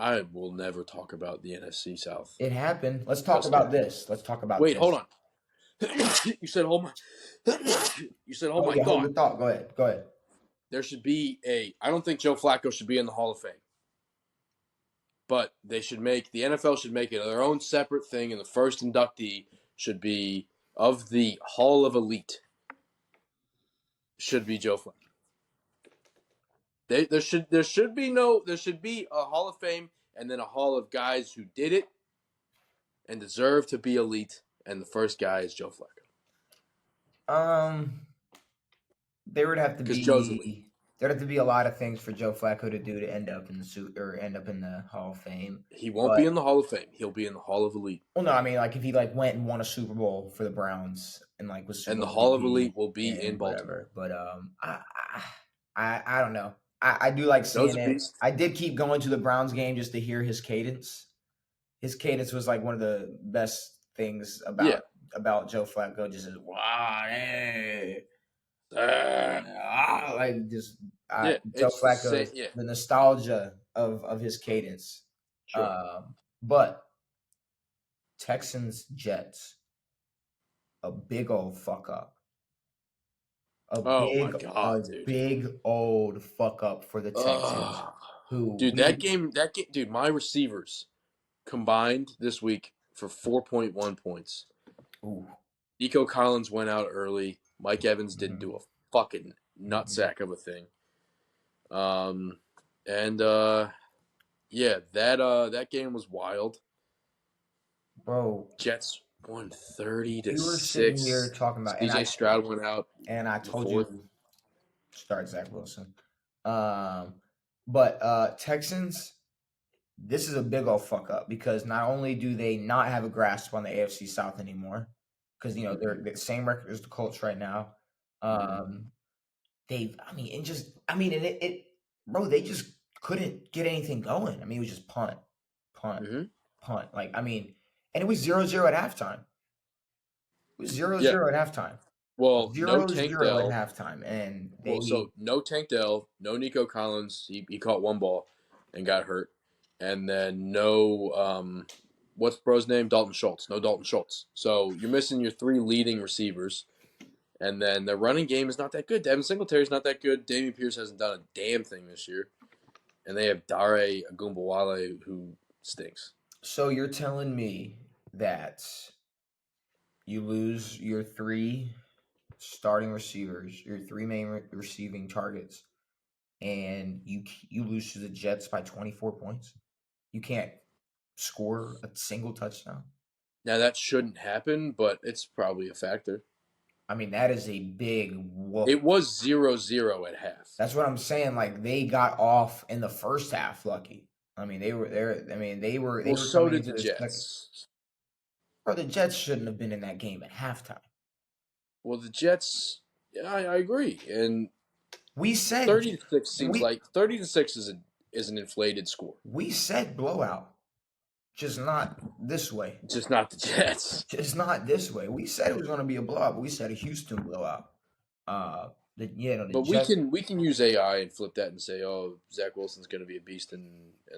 I will never talk about the NFC South. It happened. Let's talk Just about yet. this. Let's talk about Wait, hold this. on. You said hold my. You said hold Oh my yeah, hold thought. your thought. Go ahead. Go ahead. There should be a. I don't think Joe Flacco should be in the Hall of Fame, but they should make the NFL should make it their own separate thing, and the first inductee should be of the Hall of Elite. Should be Joe Flacco. There should be a Hall of Fame and then a Hall of guys who did it and deserve to be elite, and the first guy is Joe Flacco. There would have to Because Joe's elite. be there'd have to be a lot of things for Joe Flacco to do to end up in the suit or end up in the Hall of Fame. He won't But be in the Hall of Fame. He'll be in the Hall of Elite. well, no, I mean like if he like went and won a Super Bowl for the Browns and like was Super And the Bowl Hall of MVP Elite will be in and Baltimore. whatever. But I don't know. I do like Joe's seeing a it. beast. I did keep going to the Browns game just to hear his cadence. His cadence was like one of the best things Yeah. about Joe Flacco. Just wow, hey, like just Yeah, Joe it's the same. Flacco's Yeah, the nostalgia of his cadence. sure. But Texans Jets, a big old fuck up. Oh my God, dude. Big old fuck up for the Texans, Ugh. who Dude, we dude, my receivers combined this week for 4.1 points. ooh, Nico Collins went out early. Mike Evans didn't mhm, do a fucking mhm. nutsack of a thing. And yeah, that game was wild. Bro, Jets won 30 to we were sitting here 6. talking about, CJ Stroud went out and I in the told fourth. you start Zach Wilson. But Texans, this is a big old fuck up because not only do they not have a grasp on the AFC South anymore, because they're the same record as the Colts right now. And bro, they just couldn't get anything going. I mean, it was just punt, punt, Mm-hmm. punt. Like, I mean, and it was 0-0 at halftime. It was 0-0 Yeah. at halftime. Well, no Tank 0-0 at Dell. halftime. And Well, so no Tank Dell, no Nico Collins. He caught one ball and got hurt, and then no what's bro's name? Dalton Schultz. No Dalton Schultz. So you're missing your 3 leading receivers, and then their running game is not that good. Devin Singletary's not that good. Damian Pierce hasn't done a damn thing this year, and they have Dare Agumbawale who stinks. so you're telling me that you lose your 3 starting receivers, your 3 main receiving targets, and you lose to the Jets by 24 points. You can't score a single touchdown. Now that shouldn't happen, but it's probably a factor. I mean, that is a big whoop. It was 0-0 at half. That's what I'm saying. Like they got off in the first half lucky. I mean, they were there. I mean, they were Well, so coming did into the the second. Jets. Bro, the Jets shouldn't have been in that game at halftime. Well, the Jets, yeah, I agree. And We said 30-6 seems we like 30-6 is an inflated score. we said blowout, just not this way. Just not the Jets. Just not this way. We said it was going to be a blowout, but we said a Houston blowout. The But Jets. we can use AI and flip that and say, oh, Zach Wilson's going to be a beast and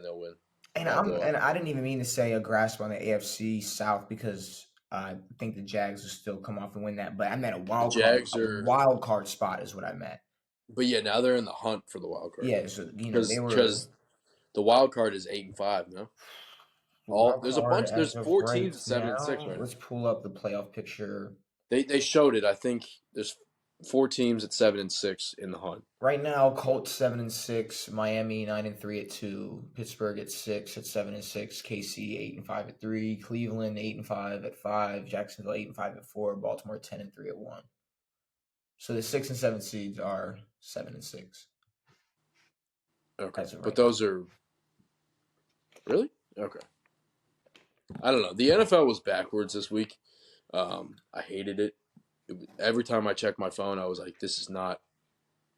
they'll win. And I didn't even mean to say a grasp on the AFC South because I think the Jags will still come off and win that. But I meant The Jags are, wild card spot is what I meant. but yeah, now they're in the hunt for the wild card. Yeah, so they were Because the wild card is 8-5. No, wild there's a card bunch. There's as of 4 right teams at 7-6 now. right now. Let's pull up the playoff picture. They showed it. I think there's 4 teams at 7-6 in the hunt. Right now, Colts 7-6, Miami 9-3 at 2, Pittsburgh at 6 at 7-6, KC 8-5 at 3, Cleveland 8-5 at 5, Jacksonville 8-5 at 4, Baltimore 10-3 at 1. So the 6 and 7 seeds are 7-6. Okay, As of but right those are really okay. I don't know. The NFL was backwards this week. I hated it. Every time I checked my phone, I was like, "This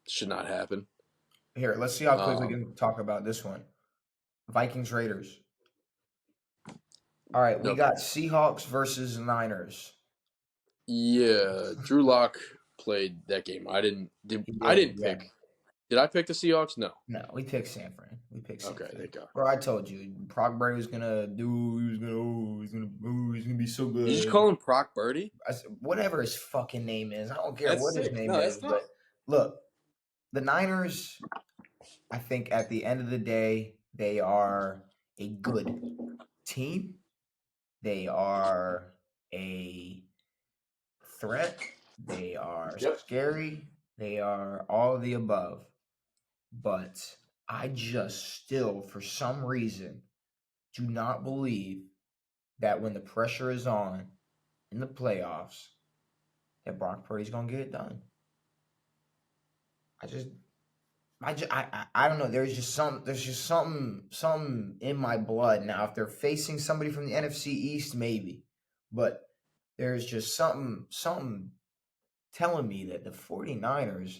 should not happen." Here, let's see how quick we Um, can talk about this one. Vikings Raiders. All right, we okay. got Seahawks versus Niners. Yeah, Drew Lock played that game. I didn't. I didn't Yeah. pick. Did I pick the Seahawks? No. No, we picked San Fran. We picked San Okay, Fran. thank God. Bro, I told you, Brock Birdie was gonna do. He's gonna be so good. Did you just call him Proc Birdie? Whatever his fucking name is, I don't care That's what his sick. name No, is. that's not. But look, the Niners. I think at the end of the day, they are a good team. They are a threat. They are Yep. scary. They are all of the above. But I just still, for some reason, do not believe that when the pressure is on in the playoffs that Brock Purdy's gonna get it done. I don't know. There's just something in my blood now. If they're facing somebody from the NFC East, maybe, but there's just something telling me that the 49ers,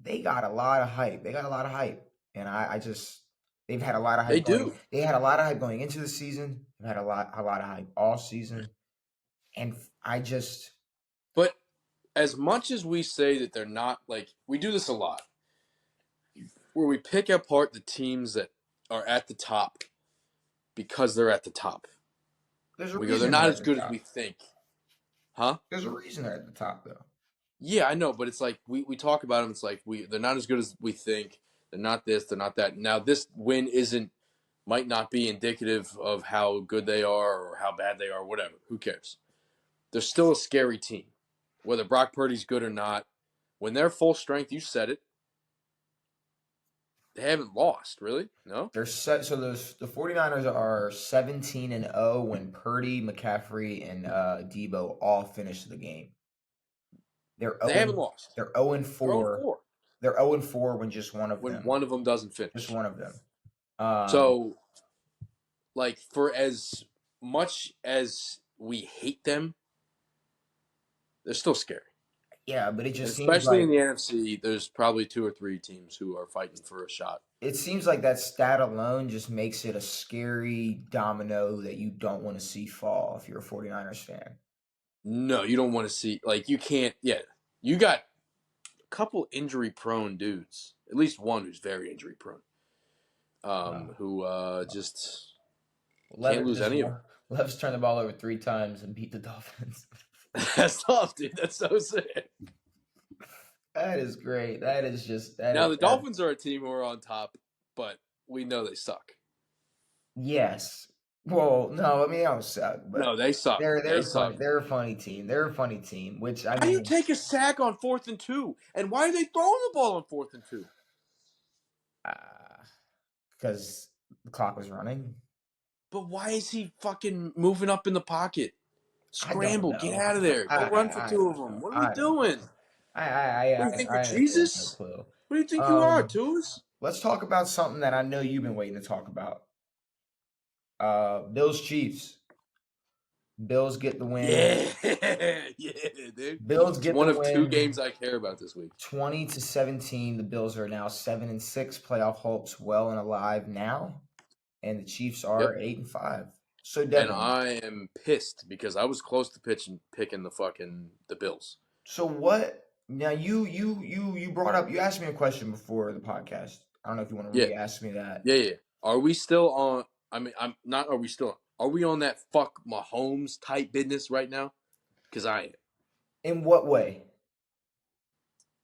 they got a lot of hype. They got a lot of hype, and I just they've had a lot of They hype going. do. They had a lot of hype going into the season. They've had a lot of hype all season, and I just But as much as we say that they're not, like, we do this a lot, where we pick apart the teams that are at the top because they're at the top. there's a We go, they're reason not they're as at the good as we top. think. Huh? There's a reason they're at the top, though. Yeah, I know, but it's like we talk about them. It's like they're not as good as we think. They're not this. They're not that. Now this win might not be indicative of how good they are or how bad they are. Whatever. Who cares? They're still a scary team, whether Brock Purdy's good or not. When they're full strength, you said it. They haven't lost, really. No, They're set. So the 49ers are 17-0 when Purdy, McCaffrey, and Debo all finish the game. They're they 0 haven't lost. they're 0 and They're on 4. 4 They're 0 and 4 when just one of when them. one of them doesn't Just finish. one of them. Um, So, like, for as much as we hate them, they're still scary. yeah, but it And just seems especially like in the NFC, there's probably 2 or 3 teams who are fighting for a shot. that stat alone just makes it a scary domino that you don't want to see fall if you're a 49ers fan. No, you don't want to see, like, you can't. Yeah, you got a couple injury prone dudes, at least one who's very injury prone, who just can't lose any of them. Levis turned the ball over 3 times and beat the Dolphins. That's tough, dude. That's so sick. That is great. That is just Now the Dolphins are a team who are on top, but we know they suck. yes. Well, no, I mean they don't suck, but No, they suck. they're They funny. suck. They're a funny team. They're a funny team. Which I How do you mean, take a sack on 4th and 2? And why are they throwing the ball on 4th and 2? because the clock was running. But why is he fucking moving up in the pocket? I don't Scramble, get know. out of there. Go run for I 2 of don't them. know. What are we I don't doing? know. I What do you think I we're honestly have no Jesus? clue. What do you think you are, Um, Tulis? let's talk about something that I know you've been waiting to talk about. Bills Chiefs. Bills get the win. Yeah, yeah, dude. Bills It's get one the of 2 win. games I care about this week. 20-17. The Bills are now 7-6. Playoff hopes well and alive now, and the Chiefs are Yep. 8-5. So And Devin, I am pissed because I was close to picking the Bills. so what? Now you brought up. You asked me a question before the podcast. I don't know if you want to Yeah, re-ask me that. yeah. Are we still on? I mean, I'm not. Are we still? Are we on that fuck Mahomes type business right now? Because I am. In what way?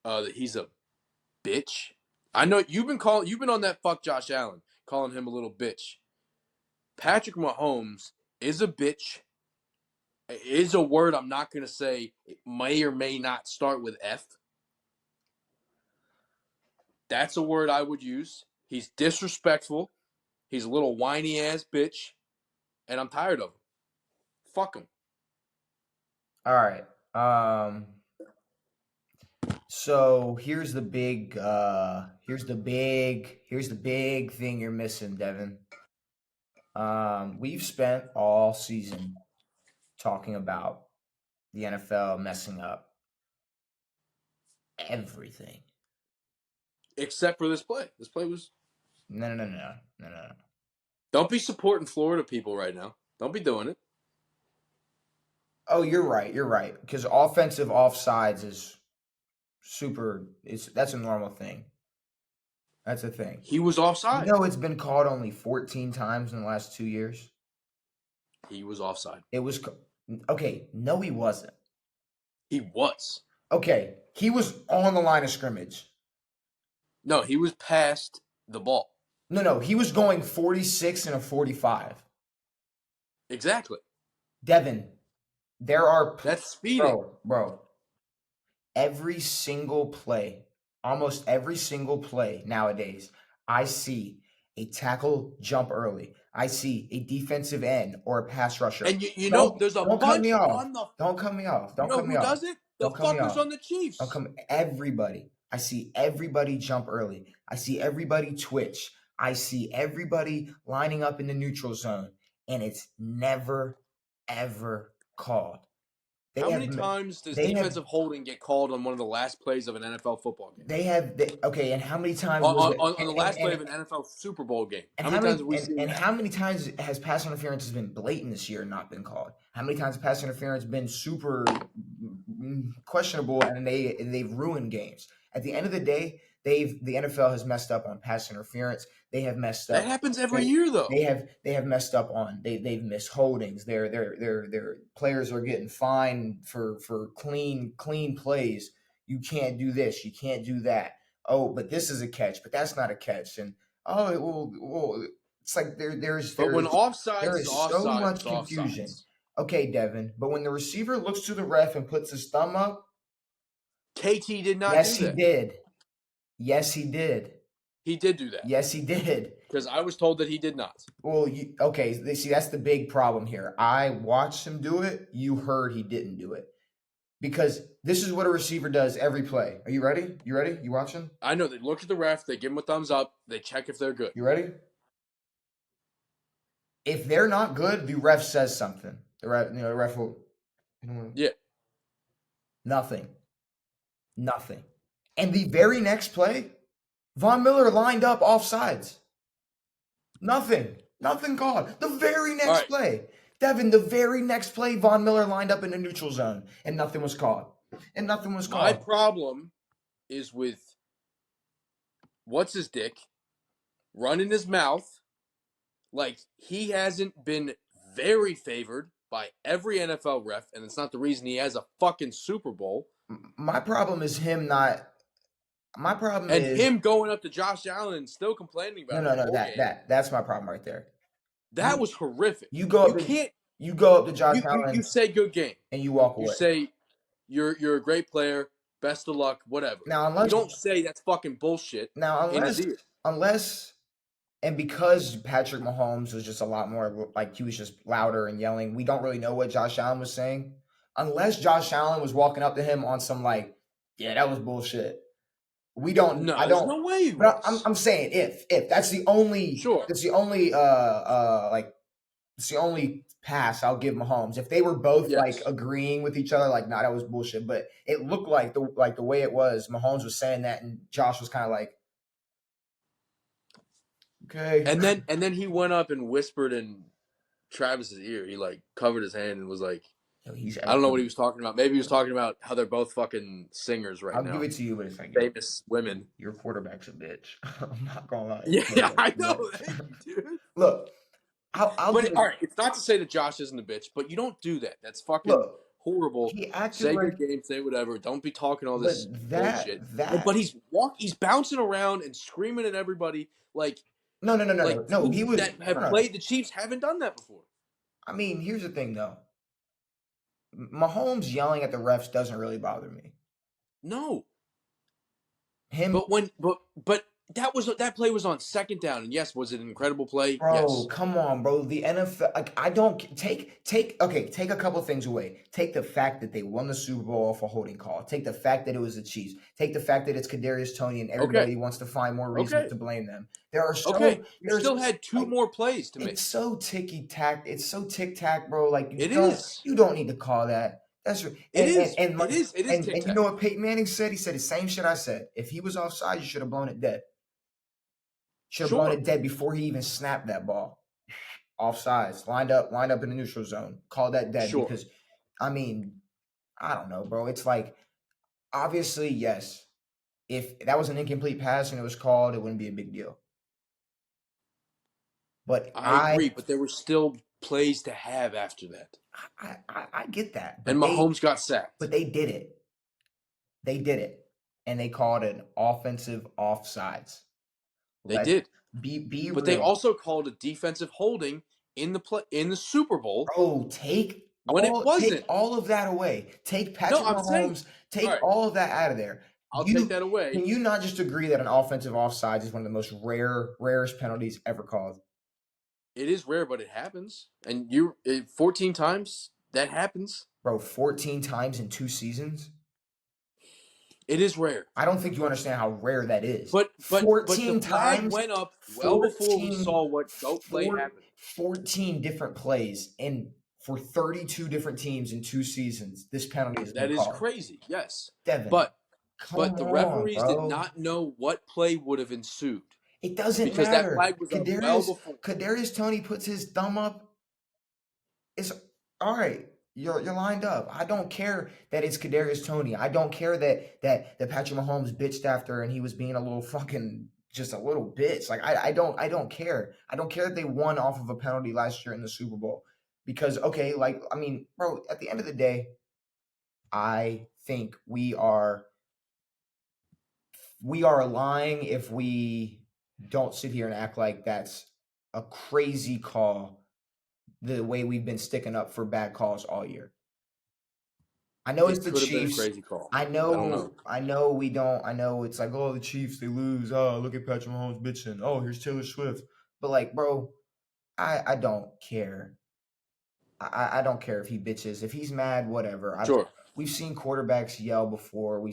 That he's a bitch. I know you've been on that fuck Josh Allen, calling him a little bitch. Patrick Mahomes is a bitch. It is a word I'm not gonna say. It may or may not start with F. That's a word I would use. He's disrespectful. He's a little whiny ass bitch, and I'm tired of him. Fuck him. All right. So here's the big thing you're missing, Devin. We've spent all season talking about the NFL messing up everything. Except for this play. This play was. No. Don't be supporting Florida people right now. Don't be doing it. Oh, you're right. You're right. Because offensive offsides is that's a normal thing. That's a thing. He was You offside. know, it's been called only 14 times in the last 2 years. He was offside. It was okay. No, he wasn't. He was. Okay, he was on the line of scrimmage. No, he was past the ball. No, he was going 46 and a 45. Exactly. Devin, there are That's speeding. bro. Almost every single play nowadays, I see a tackle jump early. I see a defensive end or a pass rusher. And you know, there's a Don't cut me bunch off. on the. Don't cut me off. You Don't know cut me who off. does it? The Don't cut me fuckers off. on the Chiefs. Everybody. I see everybody jump early. I see everybody twitch. I see everybody lining up in the neutral zone, and it's never ever called. They How have many times does they have defensive holding get called on one of the last plays of an NFL football game? okay, and how many times was it On the last play of an NFL Super Bowl game. and How many times have we seen and that? how many times has pass interference has been blatant this year and not been called? How many times has pass interference been super questionable and they've ruined games? At the end of the day, the NFL has messed up on pass interference. They have messed That up. happens every year, though. They have messed up on they've missed holdings. Their players are getting fined for clean plays. You can't do this. You can't do that. Oh, but this is a catch, but that's not a catch. And well, it's like But when there offsides is is so offsides, much it's confusion. offsides. Okay, Devin, but when the receiver looks to the ref and puts his thumb up, KT did not yes, do he that. did. Yes, he did. He did do that. Yes, he did. Because I was told that he did not. Well, okay. See, that's the big problem here. I watched him do it. You heard he didn't do it because this is what a receiver does every play. Are you ready? You ready? You watching? I know they look at the ref, they give him a thumbs up, they check if they're good. You ready? If they're not good, the ref says something. The ref will. Yeah. Nothing. And the very next play, Von Miller lined up offsides. Nothing called. The very next play, Devin, the very next play, Von Miller lined up in the neutral zone, and nothing was called. My problem is with what's his dick running his mouth like he hasn't been very favored by every NFL ref, and it's not the reason he has a fucking Super Bowl. My problem is him not. My problem is him going up to Josh Allen and still complaining about that's my problem right there. That was horrific. You go up to Josh Allen. You say good game and you walk away. You say you're a great player. Best of luck. Whatever. Now, unless you don't say that's fucking bullshit. Now, unless and because Patrick Mahomes was just a lot more like he was just louder and yelling, we don't really know what Josh Allen was saying. Unless Josh Allen was walking up to him on some like, yeah, that was bullshit. We don't. No, I don't. There's no way. But I'm saying if that's the only. That's the only it's the only pass I'll give Mahomes. If they were both like agreeing with each other, like, nah, that was bullshit. But it looked like the way it was, Mahomes was saying that, and Josh was kind of like, okay. And then he went up and whispered in Travis's ear. He like covered his hand and was like, I don't know what he was talking about. Maybe he was talking about how they're both fucking singers now. I'll give it to you, but it's like famous women. Your quarterback's a bitch. I'm not gonna lie. Yeah, I know. Thank you, dude. Look, all right. It's not to say that Josh isn't a bitch, but you don't do that. That's fucking horrible. Say good game, say whatever. Don't be talking all this bullshit. But he's bouncing around and screaming at everybody like no. He was that have played the Chiefs haven't done that before. I mean, here's the thing though. Mahomes yelling at the refs doesn't really bother me. No. But that play was on second down, and yes, was it an incredible play? Bro, yes. Come on, bro. The NFL, like, I don't take a couple things away. Take the fact that they won the Super Bowl off a holding call. Take the fact that it was the Chiefs. Take the fact that it's Kadarius Toney, and everybody wants to find more reasons to blame them. There are You still had two more plays to make. It's so ticky-tack. It's so tic-tac, bro. Like you don't need to call that. That's it is. And you know what Peyton Manning said? He said the same shit I said. If he was offside, you should have blown it dead. Should have blown it dead before he even snapped that ball. Offsides, lined up in the neutral zone. Call that dead because, I mean, I don't know, bro. It's like, obviously, yes. If that was an incomplete pass and it was called, it wouldn't be a big deal. But I agree, but there were still plays to have after that. I get that. And Mahomes got sacked. But they did it. And they called it an offensive offsides. They did. Be but real. They also called a defensive holding in the Super Bowl. Bro, take all of that away. Take Patrick Mahomes. Take all of that out of there. I'll take that Can away. you not just agree that an offensive offsides is one of the most rarest penalties ever called? It is rare, but it happens. And 14 times that happens. Bro, 14 times in 2 seasons? It is rare. I don't think you understand how rare that is. But the 14 flag times, went up well before we 14, saw what goat play happened. 14 different plays in for 32 different teams in 2 seasons. This penalty has been That is called. crazy. Yes. Devin, But come the on, referees did bro. not know what play would have ensued It doesn't because that matter. flag was up well before. Kadarius Toney puts his thumb up. It's all right. You're lined up. I don't care that it's Kadarius Toney. I don't care that Patrick Mahomes bitched after and he was being a little fucking just a little bitch. Like I don't care. I don't care that they won off of a penalty last year in the Super Bowl. Because okay, like I mean, bro, at the end of the day, I think we are lying if we don't sit here and act like that's a crazy call the way we've been sticking up for bad calls all year. I know it's It the could have been a Chiefs. crazy call. I I don't know. know, I know we don't. I know it's like, oh, the Chiefs, they lose. Oh, look at Patrick Mahomes bitching. Oh, here's Taylor Swift. But like, bro, I don't care. I don't care if he bitches. If he's mad, whatever. Sure. We've seen quarterbacks yell before. We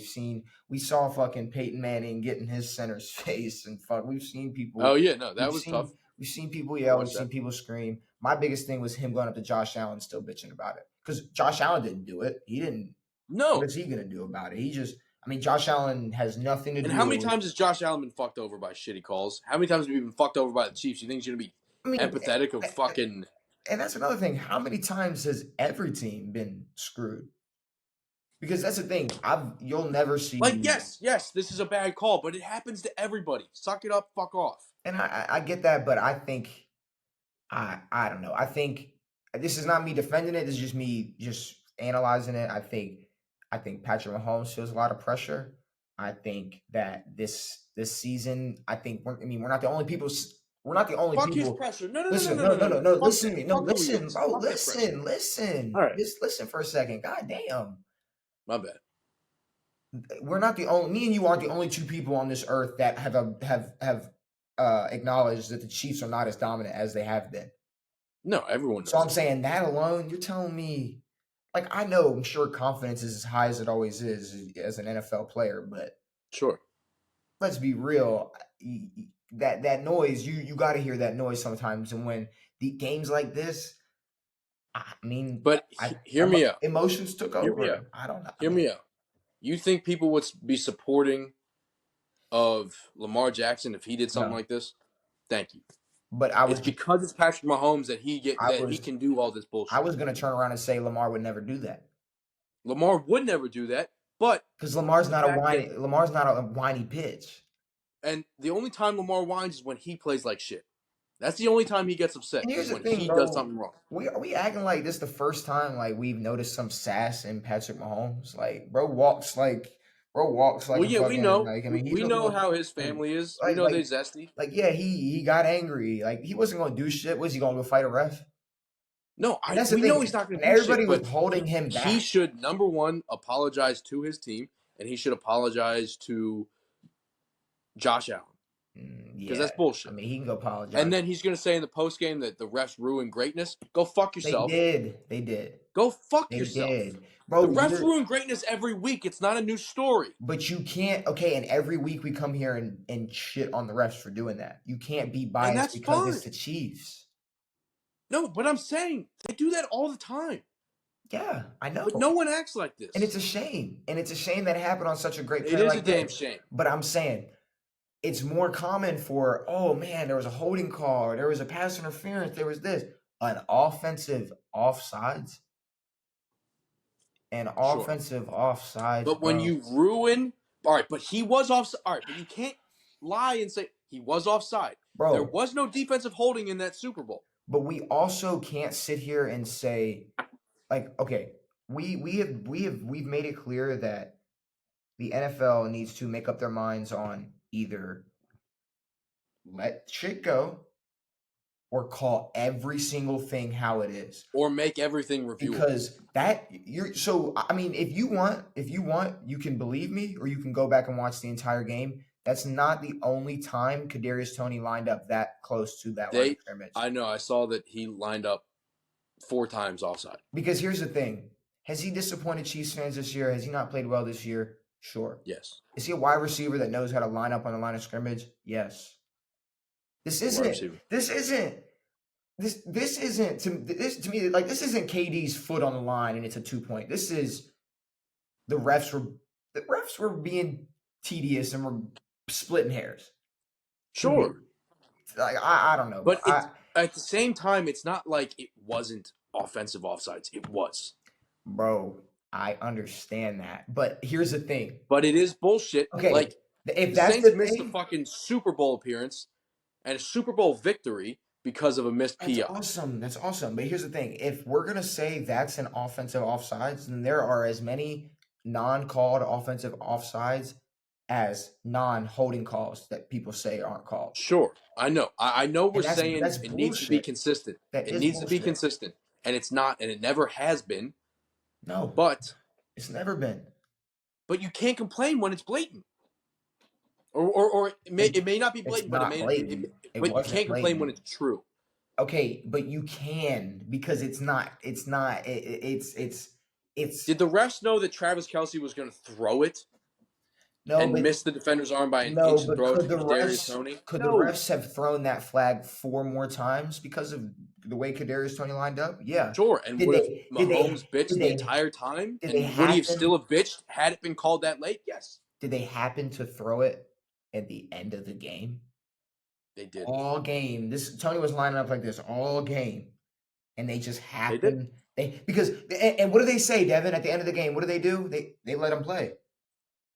saw fucking Peyton Manning get in his center's face and fuck. We've seen people. Oh yeah, no, that was tough. We've seen people I yell. We've watched seen that. people scream. My biggest thing was him going up to Josh Allen still bitching about it because Josh Allen didn't do it. He didn't. What No. is he gonna do about it? He just. I mean, Josh Allen has nothing to And how many do with. times has Josh Allen been fucked over by shitty calls? How many times have you been fucked over by the Chiefs? You think he's gonna be I mean, empathetic of fucking and that's another thing. How many times has every team been screwed? Because that's the thing. You'll never see like me. yes, this is a bad call, but it happens to everybody. Suck it up, fuck off. And I get that, but I think I don't know. I think this is not me defending it. This is just me just analyzing it. I think Patrick Mahomes feels a lot of pressure. I think that this season, we're not the only people. We're not the only Fuck his people. pressure. No, no, no, no, Listen, no, no, no, no. no. Fuck Listen to that. me. No, Fuck who he listen, is. bro. Fuck that pressure. Listen. All right. Just listen for a second. God damn. My bad. We're not the only. Me and you aren't the only two people on this earth that have acknowledged that the Chiefs are not as dominant as they have been. No, everyone So knows I'm that. saying that alone, you're telling me, like I know, I'm sure confidence is as high as it always is as an NFL player, but Sure. let's be real. That noise, you got to hear that noise sometimes, and when the games like this, I mean, But hear me out. emotions took Hear me out. over. I don't know. I Hear mean, me out. You think people would be supporting of Lamar Jackson if he did something no, like this? Thank you. but It's because it's Patrick Mahomes that I he was can do all this I bullshit. was gonna turn around and say Lamar would never do that Lamar would never do that, but because the fact that Lamar's not a whiny pitch. and the only time Lamar whines is when he plays like shit. That's the only time he gets upset And is here's the when thing, he does bro. something wrong. We acting like this the first time like we've noticed some sass in Patrick Mahomes. Like bro walks like Well, a yeah, we fucking know. like I mean he's We a know little how his like family is. We like know like they're zesty. like yeah he got angry. Like he wasn't gonna do shit. Was he gonna go fight a ref? No, And that's the we know he's thing. not going And to do shit, everybody was but holding him he back. should number one apologize to his team, and he should apologize to Josh Allen because Yeah. that's I bullshit. mean he can go apologize. And then he's going to say in the post game that the refs ruined greatness. Go fuck They yourself. did. They did. Go fuck They yourself. did. The Bro, refs ruin greatness every week. It's not a new story. but you can't okay, and every week we come here and shit on the refs for doing that. You can't be And biased that's because it's fine. the Chiefs. No, but I'm saying they do that all the time. Yeah, I know. But no one acts like And it's this. a shame. And it's a shame that it happened on such a great It player is a like damn that. shame. But I'm saying it's more common for, oh man, there was a holding call, or there was a pass interference, there was this. An offensive offsides. An Sure. offensive offsides, But when bro. you ruin, all right, but he was offside. All right, but you can't lie and say he was offside. There Bro, was no defensive holding in that Super Bowl. but we also can't sit here and say, like, okay, we've made it clear that the NFL needs to make up their minds on either let shit go or call every single thing how it is. Or make everything reviewable. Because that you're so I mean, if you want, you can believe me, or you can go back and watch the entire game. That's not the only time Kadarius Toney lined up that close to that line of scrimmage. I know, I saw that he lined up 4 times offside. Because here's the thing: has he disappointed Chiefs fans this year? Has he not played well this year? Sure. Yes. Is he a wide receiver that knows how to line up on the line of scrimmage? Yes. This Wide isn't. receiver. This isn't. This isn't to me like this isn't KD's foot on the line and it's a 2 point. This is the refs were being tedious and were splitting hairs. To me, Sure. like I don't know, bro. But it's at the same time, it's not like it wasn't offensive offsides. It was. I understand that, but here's the thing. But it is bullshit. Okay, Like, if the that's Saints the missed a thing, fucking Super Bowl appearance and a Super Bowl victory because of a missed that's PI. awesome. That's awesome. But here's the thing: if we're gonna say that's an offensive offsides, then there are as many non-called offensive offsides as non-holding calls that people say aren't called. Sure. I know. I know we're And that's saying that's it needs to be bullshit. consistent. That It is needs to be bullshit. consistent. And it's not, and it never has been. No, But it's never been. you can't complain when it's blatant. Or it may not be It's blatant, but not blatant. It but you wasn't can't complain when blatant. it's true. Okay, but you can because it's not. It's not. It's Did the refs know that Travis Kelce was going to throw it no, and but miss the defender's arm by an no, inch and but throw it to Kadarius Toney? could the No. refs have thrown that flag 4 more times because of the way Kadarius Toney lined up? Yeah. Sure. And Did would have they? Did Mahomes they? bitched Did the they? entire time? Did they And would he have happen? still have bitched had it been called that late? Yes. Did they happen to throw it at the end of the game? They did. All game. This Tony was lining up like this all game, and they just They did. happened. And what do they say, Devin? At the end of the game, what do? They let him play.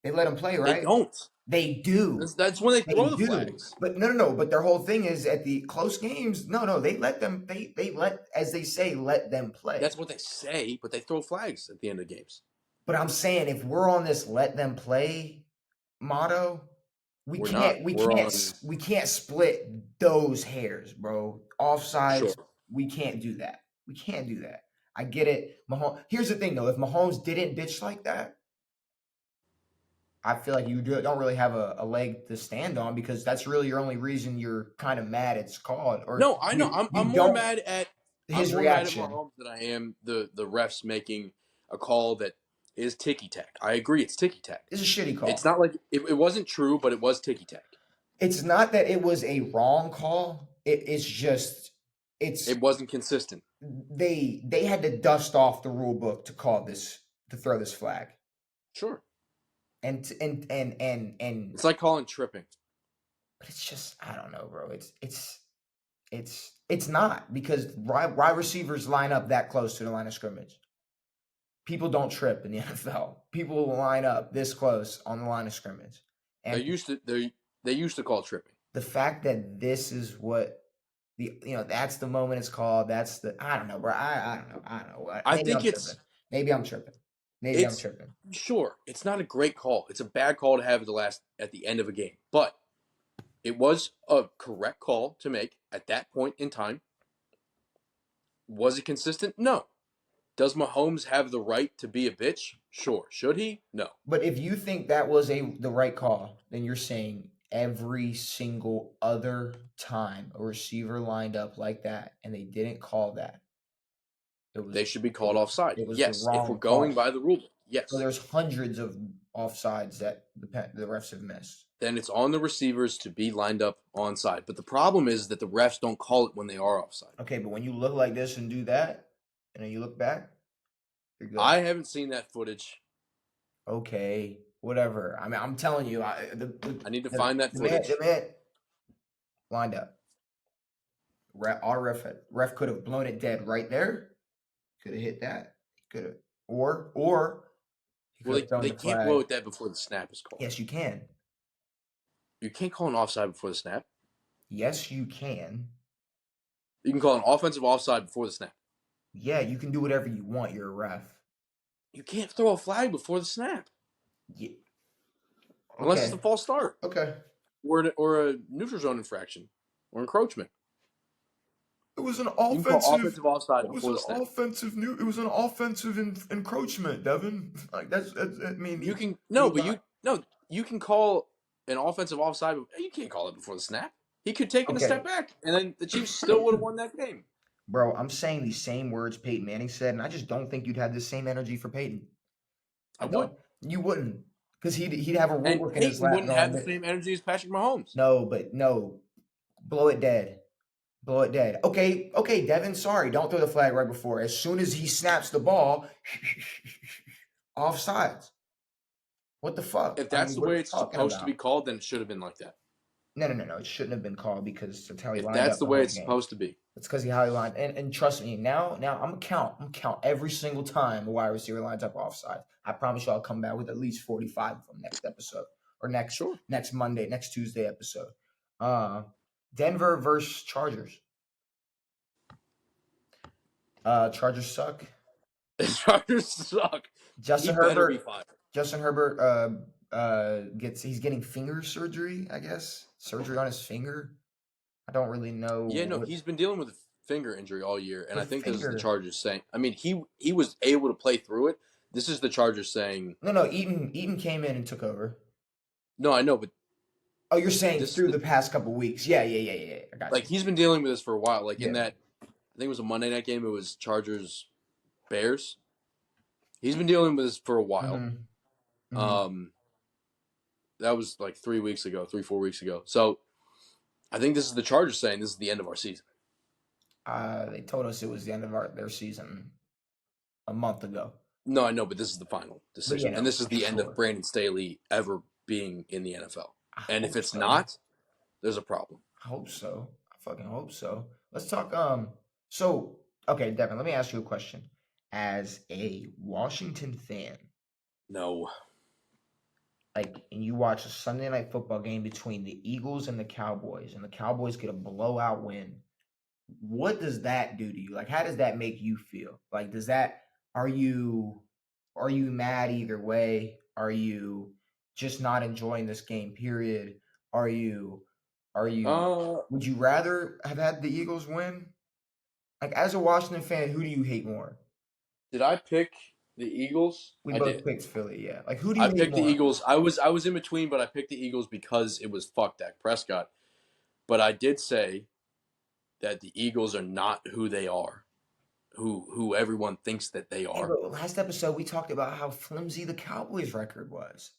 They let him play, They right? don't. They do. That's when they throw They the do. flags. But no. But their whole thing is at the close games. No. They let them. They let, as they say, let them play. That's what they say, but they throw flags at the end of games. But I'm saying if we're on this "let them play" motto, we We're can't. not. We We're can't. on. We can't split those hairs, bro. Offsides. Sure. We can't do that. We can't do that. I get it. Mahomes. Here's the thing, though. If Mahomes didn't bitch like that, I feel like you don't really have a leg to stand on because that's really your only reason you're kind of mad it's called. Or No, I know. you I'm more don't mad at his reaction. Mahomes than I am the refs making a call that is ticky tack. I agree, it's ticky tack. It's a shitty call. It's not like it wasn't true, but it was ticky tack. It's not that it was a wrong call. It's just It wasn't consistent. they had to dust off the rule book to call this to throw this flag. Sure. And It's like calling tripping. But it's just I don't know, bro. It's not because wide receivers line up that close to the line of scrimmage. People don't trip in the NFL. People line up this close on the line of scrimmage. And they used to call tripping. the fact that this is what that's the moment it's called. That's the I don't know, bro. I don't know. I don't know. Maybe I'm tripping. Maybe I'm tripping. Sure, it's not a great call. It's a bad call to have at the end of a game. But it was a correct call to make at that point in time. Was it consistent? No. Does Mahomes have the right to be a bitch? Sure. Should he? No. But if you think that was the right call, then you're saying every single other time a receiver lined up like that and they didn't call that, they should be called offside. It was yes, the wrong if we're going by the rule book. Yes. So there's hundreds of offsides that the refs have missed. Then it's on the receivers to be lined up onside. But the problem is that the refs don't call it when they are offside. Okay, but when you look like this and do that, and then you look back, you're good. I haven't seen that footage. Okay, whatever. I mean, I'm telling you, I need to find that footage. The man lined up. Our ref could have blown it dead right there. Could have hit that. Could have, or well, they can't blow it dead before the snap is called. Yes, you can. You can't call an offside before the snap. Yes, you can. You can call an offensive offside before the snap. Yeah, you can do whatever you want. You're a ref. You can't throw a flag before the snap. Yeah. Okay. Unless it's a false start. Okay. Or a neutral zone infraction or encroachment. It was an You can call offensive. offensive offside It was before an the snap. offensive new. It was an offensive encroachment, Devin. Like that's I mean, You can he no, but got you can call an offensive offside. You can't call it before the snap. He could take a step okay, back, and then the Chiefs still would have won that game. bro. I'm saying the same words Peyton Manning said, and I just don't think you'd have the same energy for Peyton. I I would, don't. You wouldn't, because he'd have a rule and book in his Peyton lap wouldn't have going, the same energy as Patrick Mahomes. no, but no, blow it dead. Blow it dead. Okay, okay, Devin, sorry. Don't throw the flag right before. As soon as he snaps the ball, offsides. What the fuck? If I that's mean, the what are way we it's talking supposed to be about? called, then it should have been like that. No. It shouldn't have been called because that's how he If lined that's up the the way whole it's game. supposed to be, It's because he how he lined. And trust me, now I'm gonna count every single time a wide receiver lines up offside. I promise you, I'll come back with at least 45 of them next episode or sure. next Monday, next Tuesday episode. Uh, Denver versus Chargers. Chargers suck. The Chargers suck. He Justin better be Herbert. fired. Justin Herbert he's getting finger surgery, I guess. Surgery on his finger. I don't really know Yeah, no, what he's been dealing with a finger injury all year, and the I think this is the finger. Chargers saying. I mean, he was able to play through it. This is the Chargers saying, No, Eaton came in and took over. no, I know, but Oh, you're saying this is through the the past couple weeks. Yeah. I got like you. he's been dealing with this for a while. Like in Yeah. that, I think it was a Monday night game. It was Chargers Bears. He's been dealing with this for a while. Mm-hmm. Mm-hmm. Um, that was like 3 weeks ago, 4 weeks ago. So I think this is the Chargers saying this is the end of our season. They told us it was the end of their season a month ago. No, I know, but this is the final But decision, yeah, and no, this is for the end of sure. Brandon Staley ever being in the NFL. I And if hope it's so. not, there's a problem. I hope so. I fucking hope so. Let's talk. So okay, Devin, let me ask you a question. As a Washington fan, No, like, and you watch a Sunday night football game between the Eagles and the Cowboys get a blowout win. What does that do to you? Like, how does that make you feel? Like, does that are you are you mad either way? Are you just not enjoying this game, period? Are you are you uh, would you rather have had the Eagles win? Like, as a Washington fan, who do you hate more? did I pick the Eagles? We I both did. picked Philly, yeah. Like, who do I you hate picked the more? Eagles. I was in between, but I picked the Eagles because it was fuck Dak Prescott. But I did say that the Eagles are not who they are, who everyone thinks that they Hey, are. but last episode we talked about how flimsy the Cowboys record was.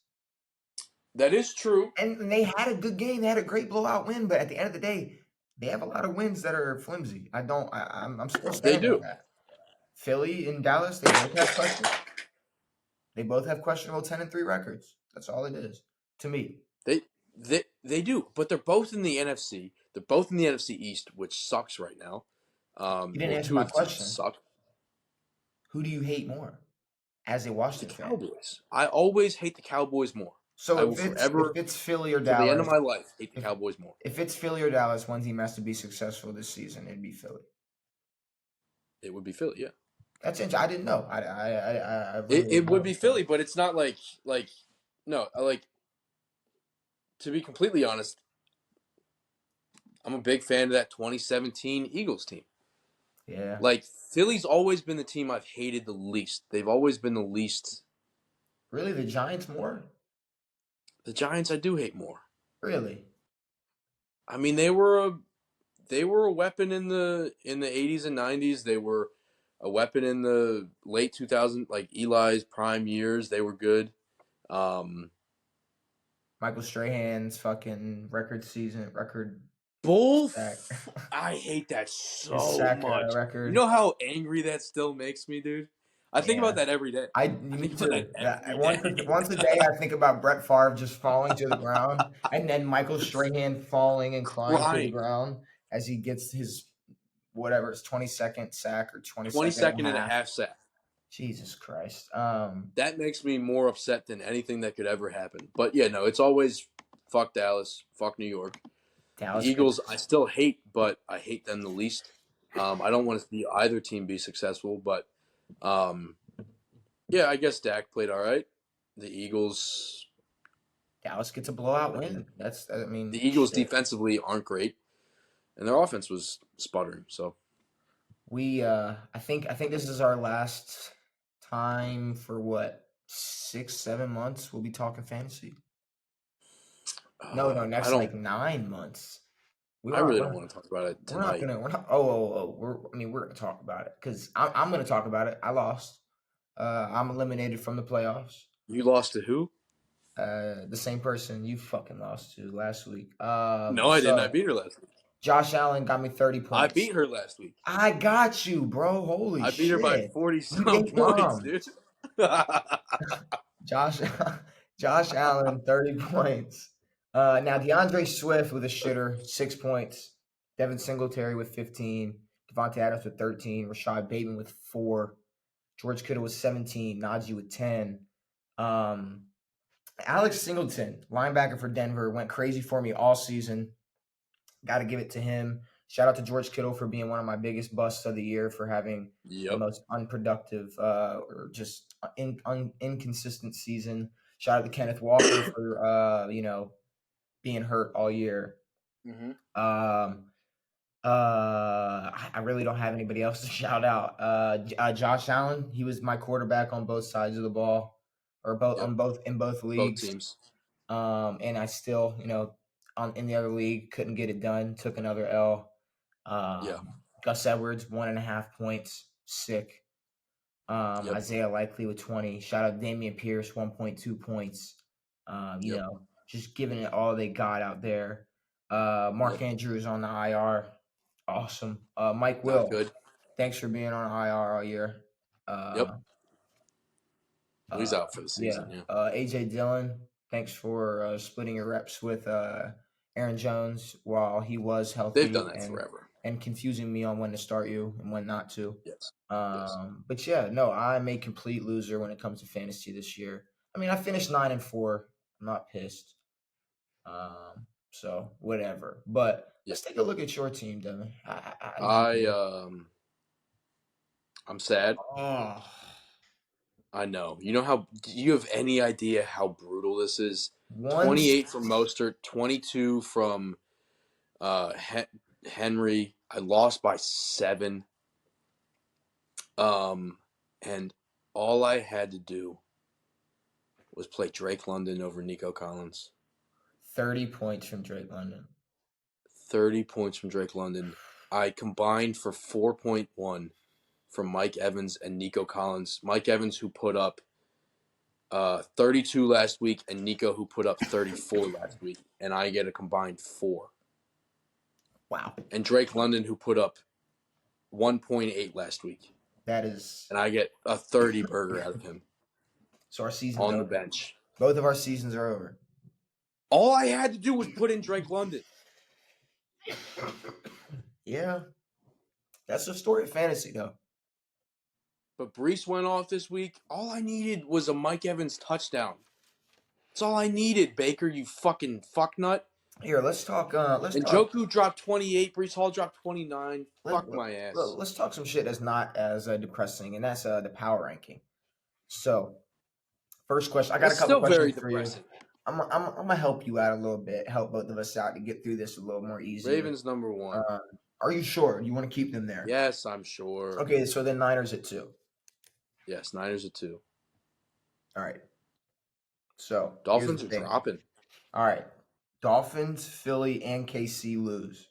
That is true. And they had a good game. They had a great blowout win, but at the end of the day, they have a lot of wins that are flimsy. I don't. I'm still They standing on do. that. Philly and Dallas, they both have question. They both have questionable 10-3 records. That's all it is to me. They they do. But they're both in the NFC. They're both in the NFC East, which sucks right now. You didn't Well, answer two my of the teams question. suck. Who do you hate more as a The Washington fan? Cowboys. I always hate the Cowboys more. So I will if forever, it's Philly or till the end of Dallas, my life, hate the if Cowboys more. if it's Philly or Dallas, one team has to be successful this season. It'd be Philly. It would be Philly, yeah. That's interesting. I didn't know. I really It didn't would know. be So Philly, but it's not like no, like to be completely honest, I'm a big fan of that 2017 Eagles team. yeah, Like Philly's always been the team I've hated the least. They've always been the least. really, the Giants more. The Giants I do hate more. Really? I mean, they were a weapon in the 80s and 90s. They were a weapon in the late 2000s, like Eli's prime years. They were good. Um, Michael Strahan's fucking record Bull, sack, I hate that his so sack much. You record. know how angry that still makes me, dude? I think about Yeah, that every day. I me think about too. that every Once a day, day. I think about Brett Favre just falling to the ground, and then Michael Strahan falling and crying to the Crying. ground as he gets his whatever his 22nd sack or 22nd and 22nd a and a half. half sack. Jesus Christ. That makes me more upset than anything that could ever happen. But yeah, no, it's always fuck Dallas, fuck New York. The Dallas Eagles, gets I still hate, but I hate them the least. I don't want to see either team be successful, but um, yeah, I guess Dak played all right. The Eagles, Dallas gets a blowout I mean, win. That's I mean the Eagles shit. defensively aren't great, and their offense was sputtering. So I think this is our last time for what 6 7 months. We'll be talking fantasy. No, I next don't. like 9 months. We I aren't. really We're don't not. want to talk about it We're not tonight. gonna. We're not. Oh. We're gonna talk about it because I'm gonna talk about it. I lost. I'm eliminated from the playoffs. You lost to who? The same person you fucking lost to last week. No, I didn't. I So beat her last week. Josh Allen got me 30 I points. beat her last week. I got you, bro. Holy I beat her by shit. 40 You some date points, dude. moms. Josh Josh Allen, 30 points. Now DeAndre Swift with a shitter, 6 points. Devin Singletary with 15. Devontae Adams with 13. Rashad Bateman with 4. George Kittle with 17. Najee with 10. Um, Alex Singleton, linebacker for Denver, went crazy for me all season. Got to give it to him. Shout out to George Kittle for being one of my biggest busts of the year for having the Yep. most unproductive or just inconsistent season. Shout out to Kenneth Walker for being hurt all year. Mm-hmm. I really don't have anybody else to shout out. Josh Allen, he was my quarterback on both sides of the ball, or both Yep. on both in both Both leagues. teams. And I still, in the other league, couldn't get it done. Took another L. Yeah. Gus Edwards, 1.5 points, sick. Yep. Isaiah Likely with 20. Shout out Damian Pierce, 1.2 points. Yep. Just giving it all they got out there. Mark Yep. Andrews on the IR. Awesome. Mike Not Will, good. thanks for being on IR all year. Yep. Uh, He's uh, out for the yeah. season. Yeah. AJ Dillon, thanks for splitting your reps with Aaron Jones while he was They've done healthy that forever. and confusing me on when to start you and when not to. Yes. Yes. But yeah, no, I'm a complete loser when it comes to fantasy this year. I mean, I finished 9-4. I'm not pissed. So whatever. But Yeah. let's take a look at your team, Devin. I need I you. I'm sad. Oh, I know. You know how? Do you have any idea how brutal this is? once 28 from Mostert, 22 from Henry. I lost by 7. And all I had to do was play Drake London over Nico Collins. 30 points from Drake London. 30 points from Drake London. I combined for 4.1 from Mike Evans and Nico Collins. Mike Evans, who put up 32 last week, and Nico, who put up 34 last week, and I get a combined 4. Wow. And Drake London, who put up 1.8 last week, That is and I get a 30 burger out of him so our season's on the over. bench. Both of our seasons are over. All I had to do was put in Drake London. Yeah. That's the story of fantasy though. But Brees went off this week. All I needed was a Mike Evans touchdown. That's all I needed, Baker, you fucking fucknut. Here, let's talk And Joku dropped 28. Brees Hall dropped 29. Fuck my ass. let's talk some shit that's not as depressing, and that's the power ranking. So, first question. I got a That's couple still very questions for you. depressing. I'm gonna help you out a little bit, help both of us out to get through this a little more easier. Ravens number 1. Are you sure? You want to keep them there? Yes, I'm sure. Okay, so then Niners at 2. Yes, Niners at 2. All right. So Dolphins here's are the thing. dropping. All right. Dolphins, Philly, and KC lose.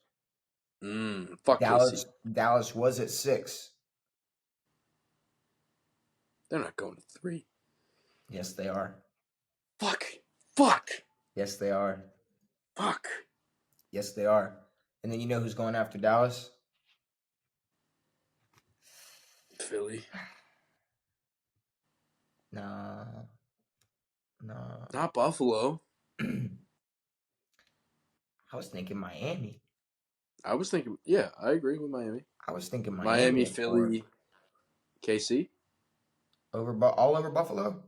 Fuck Dallas. KC. Dallas was at 6. They're not going to 3. Yes, they are. Fuck. Yes, they are. Fuck. Yes, they are. And then you know who's going after Dallas? Philly. Nah. Not Buffalo. I was thinking Miami. I was thinking, yeah, I agree with Miami. I was thinking Miami, at 4. Philly, KC. All over Buffalo?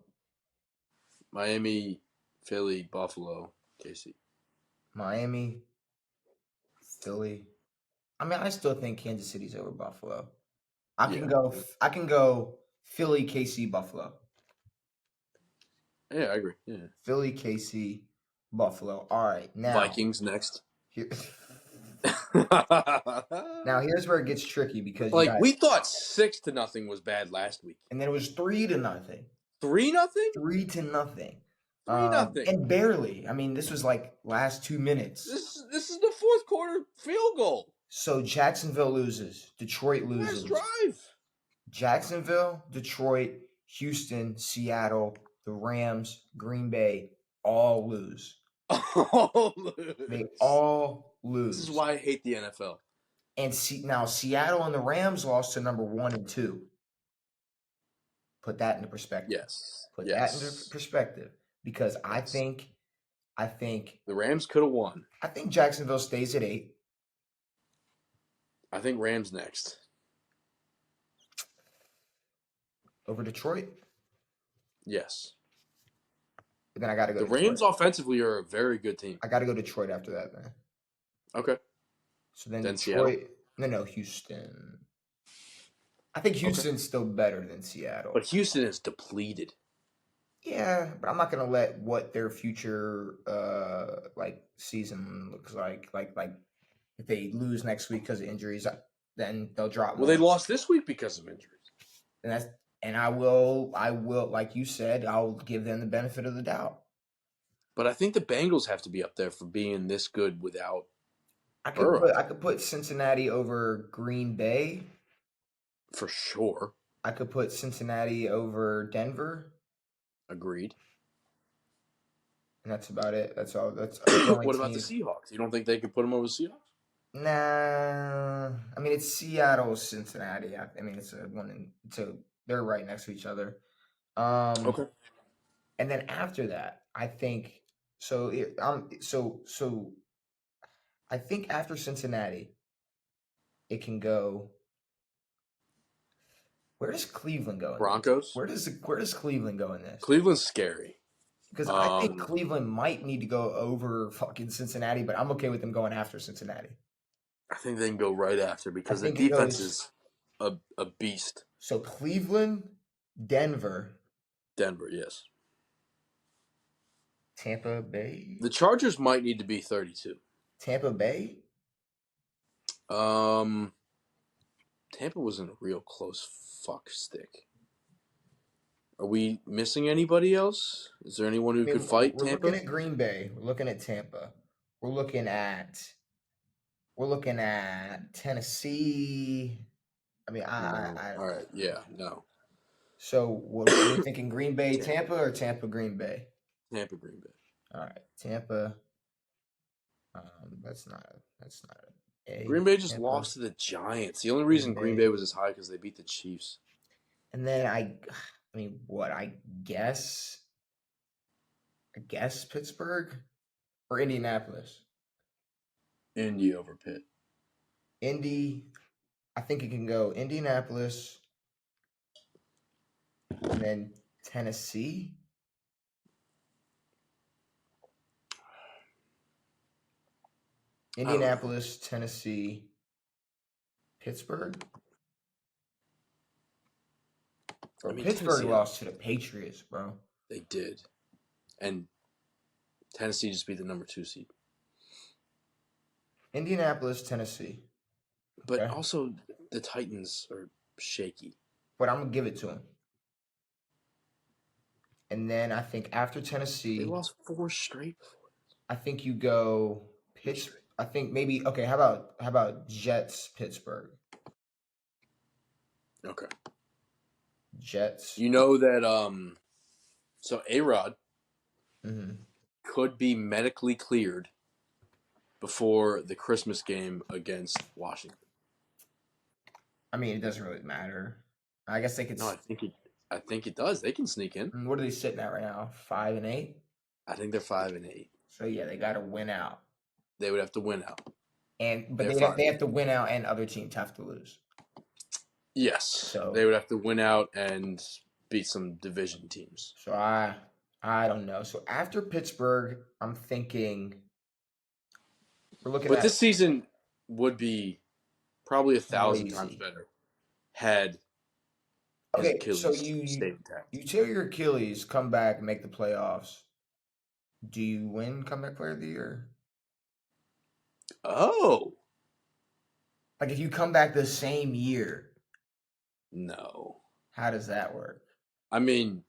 Miami, Philly, Buffalo, KC. Miami, Philly. I mean, I still think Kansas City's over Buffalo. I can go Philly, KC, Buffalo. Yeah, I agree. Yeah. Philly, KC, Buffalo. All right, now Vikings next. Here, Now here's where it gets tricky because you Like got, we thought 6-0 was bad last week. and then it was 3-0, 3-0. 3-0, 3-0. and barely. I mean, this was like last 2 minutes. This is the fourth quarter field goal. So Jacksonville loses, Detroit Last loses. drive. Jacksonville, Detroit, Houston, Seattle, the Rams, Green Bay all lose. All They lose. all lose. This is why I hate the NFL. And now Seattle and the Rams lost to number 1 and 2. Put that into perspective. Yes. Put that into perspective because I think the Rams could have won. I think Jacksonville stays at 8. I think Rams next. Over Detroit? Yes. But then I got to go The Detroit. Rams offensively are a very good team. I got to go Detroit after that, man. Okay. So then Detroit. No, Houston. I think Houston's still better than Seattle. But Houston is depleted. Yeah, but I'm not gonna let what their future season looks like. Like if they lose next week because of injuries, then they'll drop. Well, they lost this week because of injuries. And I will, like you said, I'll give them the benefit of the doubt. But I think the Bengals have to be up there for being this good without I Burrow. could put Cincinnati over Green Bay. For sure. I could put Cincinnati over Denver. Agreed. And that's about it. That's all. That's what about the Seahawks? You don't think they could put them over the Seahawks? Nah. I mean, it's Seattle, Cincinnati. I mean, they're right next to each other. Okay. And then after that, I think so. I think after Cincinnati, it can go. Where does Cleveland go? Broncos. Where does Cleveland go in this? Cleveland's scary. Because I think Cleveland might need to go over fucking Cincinnati, but I'm okay with them going after Cincinnati. I think they can go right after because the defense is a beast. So Cleveland, Denver. Denver, yes. Tampa Bay. The Chargers might need to be 32. Tampa Bay? Tampa was in a real close fuck stick. Are we missing anybody else? Is there anyone who could fight Tampa? We're looking at Green Bay. We're looking at Tampa. We're looking at Tennessee. I mean, all right, yeah, no. So, what are we thinking? Green Bay, Tampa, or Tampa, Green Bay? Tampa, Green Bay. All right, Tampa. That's not a. Green Bay just lost to the Giants. The only reason Green Bay was as high because they beat the Chiefs. And then I guess Pittsburgh or Indianapolis. Indy over Pitt. Indy, I think it can go Indianapolis and then Tennessee. Indianapolis, Tennessee, Pittsburgh. Bro, Pittsburgh lost to the Patriots, bro. They did. And Tennessee just beat the number 2 seed. Indianapolis, Tennessee. But also, the Titans are shaky. But I'm going to give it to them. And then I think after Tennessee... They lost 4 straight before this. I think you go... Pittsburgh. I think maybe... Okay, how about Jets, Pittsburgh? Okay. Jets. You know that... So, A-Rod could be medically cleared before the Christmas game against Washington. I mean, it doesn't really matter. I guess they could. No, I think it does. They can sneak in. What are they sitting at right now? 5-8. I think they're 5-8. So yeah, they got to win out. They would have to win out. But they have to win out, and other teams have to lose. Yes. So they would have to win out and beat some division teams. So I don't know. So after Pittsburgh, I'm thinking we're looking. But this season would be probably 1,000 times better had his Achilles stayed intact. You tear your Achilles, come back, and make the playoffs. Do you win comeback player of the year? Oh. Like if you come back the same year, No. how does that work? I mean,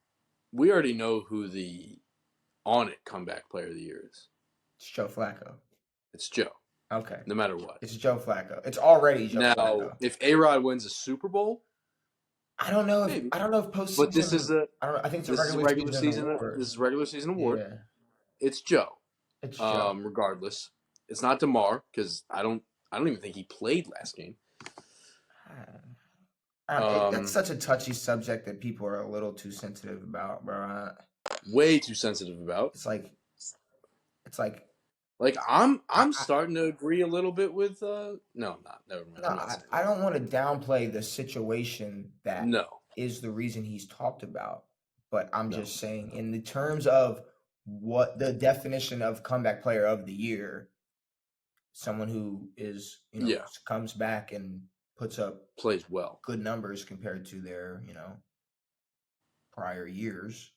we already know who the on it comeback player of the year is. It's Joe Flacco. It's Joe, Okay. no matter what. It's Joe Flacco. It's already Joe Now, Flacco. if A-Rod wins a Super Bowl, I don't know if maybe. postseason. But this is a I don't know. I think it's a this is a regular regular season season award. this is a regular season award. Yeah, It's Joe. it's Joe. Regardless. It's not DeMar because I don't even think he played last game. That's such a touchy subject that people are a little too sensitive about, bro. Way too sensitive about. It's like I'm starting to agree a little bit with no, I'm not. Never mind. no, I don't want to downplay the situation that No. is the reason he's talked about, but I'm No. just saying in the terms of what the definition of comeback player of the year, someone who is comes back and puts up plays well, good numbers compared to their prior years.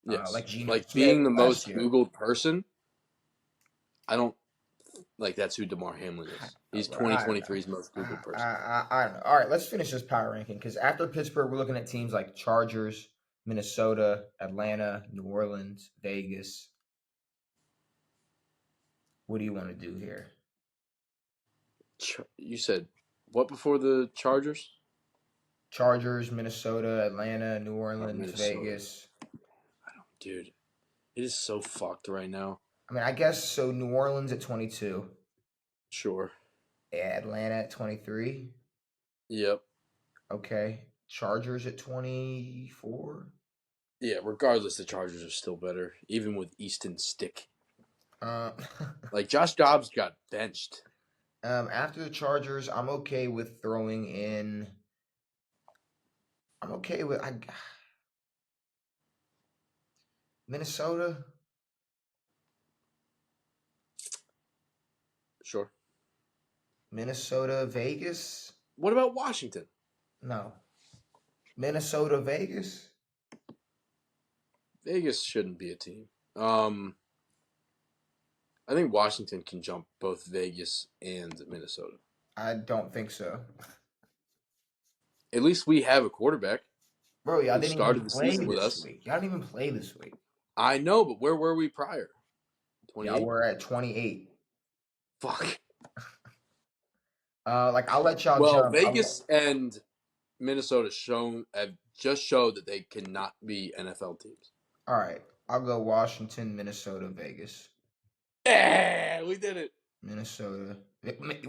Yes, like Geno like Smith being the last most year. Googled person. I don't like that's who DeMar Hamlin is. He's 2023's most Googled person. I don't know. All right, let's finish this power ranking because after Pittsburgh, we're looking at teams like Chargers, Minnesota, Atlanta, New Orleans, Vegas. What do you want to do here? You said what before the Chargers? Chargers, Minnesota, Atlanta, New Orleans, Vegas. Dude, it is so fucked right now. I mean, I guess so. New Orleans at 22. Sure. Atlanta at 23. Yep. Okay. Chargers at 24. Yeah, regardless, the Chargers are still better, even with Easton Stick. Like Josh Dobbs got benched. After the Chargers, I'm okay with throwing in. I'm okay with Minnesota. Sure. Minnesota, Vegas. What about Washington? No. Minnesota, Vegas. Vegas shouldn't be a team. I think Washington can jump both Vegas and Minnesota. I don't think so. At least we have a quarterback. Bro, y'all didn't started even the play season with this us. week. Y'all didn't even play this week. I know, but where were we prior? 28? Y'all were at 28. Fuck. I'll let y'all Well, jump. Vegas and Minnesota have just showed that they cannot be NFL teams. All right. I'll go Washington, Minnesota, Vegas. Yeah, we did it. Minnesota.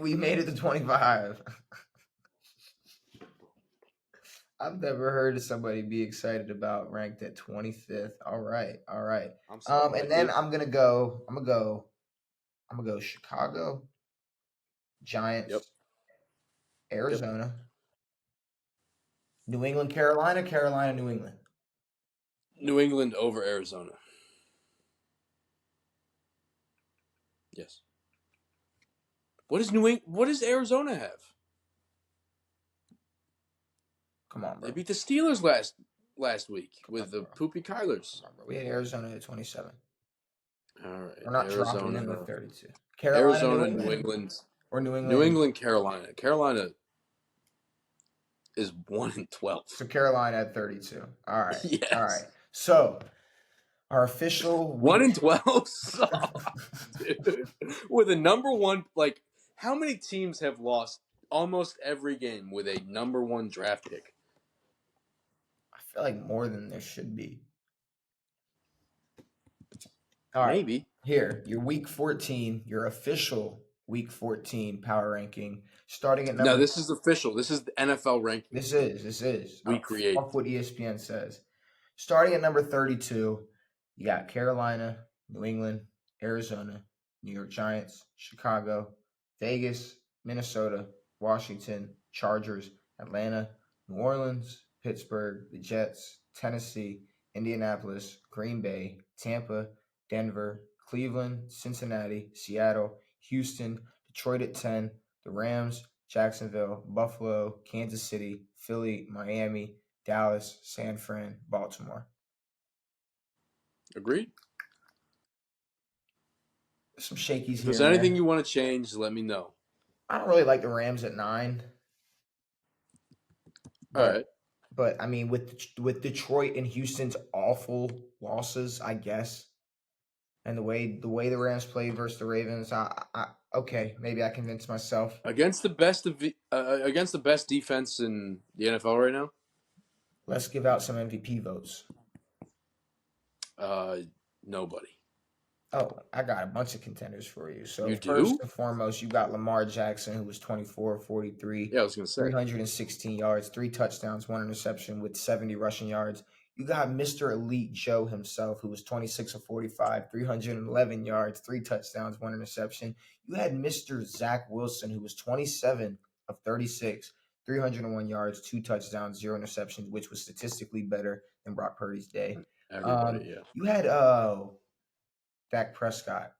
We made it to 25. I've never heard of somebody be excited about ranked at 25th. All right. I'm sorry, and then I'm gonna go Chicago, Giants, Yep. Arizona, yep. New England, Carolina, New England. New England over Arizona. Yes. What does Arizona have? Come on, bro. They beat the Steelers last week with the poopy Kylers. We had Arizona at 27. All right. We're not dropping them to 32. Carolina, Arizona, New England. Or New England. New England, Carolina. Carolina is 1-12. So Carolina at 32. All right. Yes. All right. So our official 1-12 dude. We're the number one. Like, how many teams have lost almost every game with a number one draft pick? I feel like more than there should be. All right. Maybe. Here, your week 14, your official week 14 power ranking, starting at number. No, this is official. This is the NFL ranking. This is. We create. Fuck what ESPN says. Starting at number 32, you got Carolina, New England, Arizona, New York Giants, Chicago, Vegas, Minnesota, Washington, Chargers, Atlanta, New Orleans, Pittsburgh, the Jets, Tennessee, Indianapolis, Green Bay, Tampa, Denver, Cleveland, Cincinnati, Seattle, Houston, Detroit at 10, the Rams, Jacksonville, Buffalo, Kansas City, Philly, Miami, Dallas, San Fran, Baltimore. Agreed. Some shakies here. If there's anything you want to change, let me know. I don't really like the Rams at 9, All but right. I mean with Detroit and Houston's awful losses, I guess, and the way the Rams played versus the Ravens, I okay, maybe I convinced myself. Against the best defense in the NFL right now. Let's give out some MVP votes. Uh, Nobody. Oh, I got a bunch of contenders for you. So You first do? and foremost, you got Lamar Jackson, who was 24 43, Yeah, I was gonna say 316 yards, 3 touchdowns, 1 interception with 70 rushing yards. You got Mr. Elite Joe himself, who was 26 of 45, 311 yards, 3 touchdowns, 1 interception. You had Mr. Zach Wilson, who was 27 of 36, 301 yards, 2 touchdowns, 0 interceptions, which was statistically better than Brock Purdy's day. everybody. Yeah. You had Dak Prescott,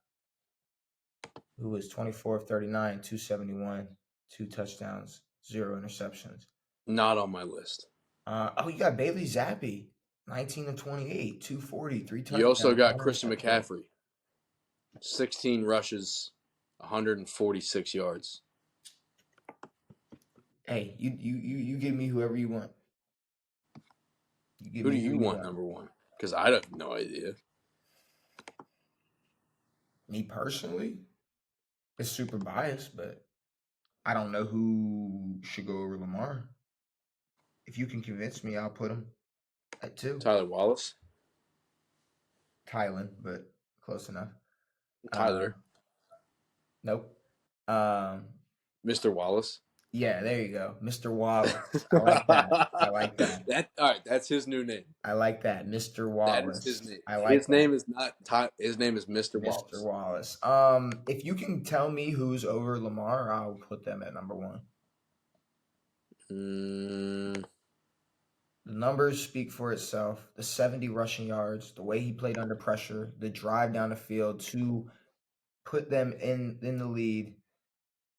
who was 24 of 39, 271, 2 touchdowns, 0 interceptions. Not on my list. You got Bailey Zappi, 19 of 28, 240, three You also touchdowns, got one Christian interception. McCaffrey, 16 rushes, 146 yards. Hey, you give me whoever you want. You give Who me do who you you want want. number one? Because I have no idea. Me personally, it's super biased, but I don't know who should go over Lamar. If you can convince me, I'll put him at 2. Tyler Wallace, Kylan, but close enough. Um, Tyler, nope. Um, Mr. Wallace. Yeah, there you go. Mr. Wallace. I like that. I like that. That all right. That's his new name. I like that. Mr. That is his Wallace. name. I like His that. name is not Ty. His name is Mr. Mr. Wallace. Wallace. If you can tell me who's over Lamar, I'll put them at number 1. Mm, The numbers speak for itself. The 70 rushing yards, the way he played under pressure, the drive down the field to put them in the lead.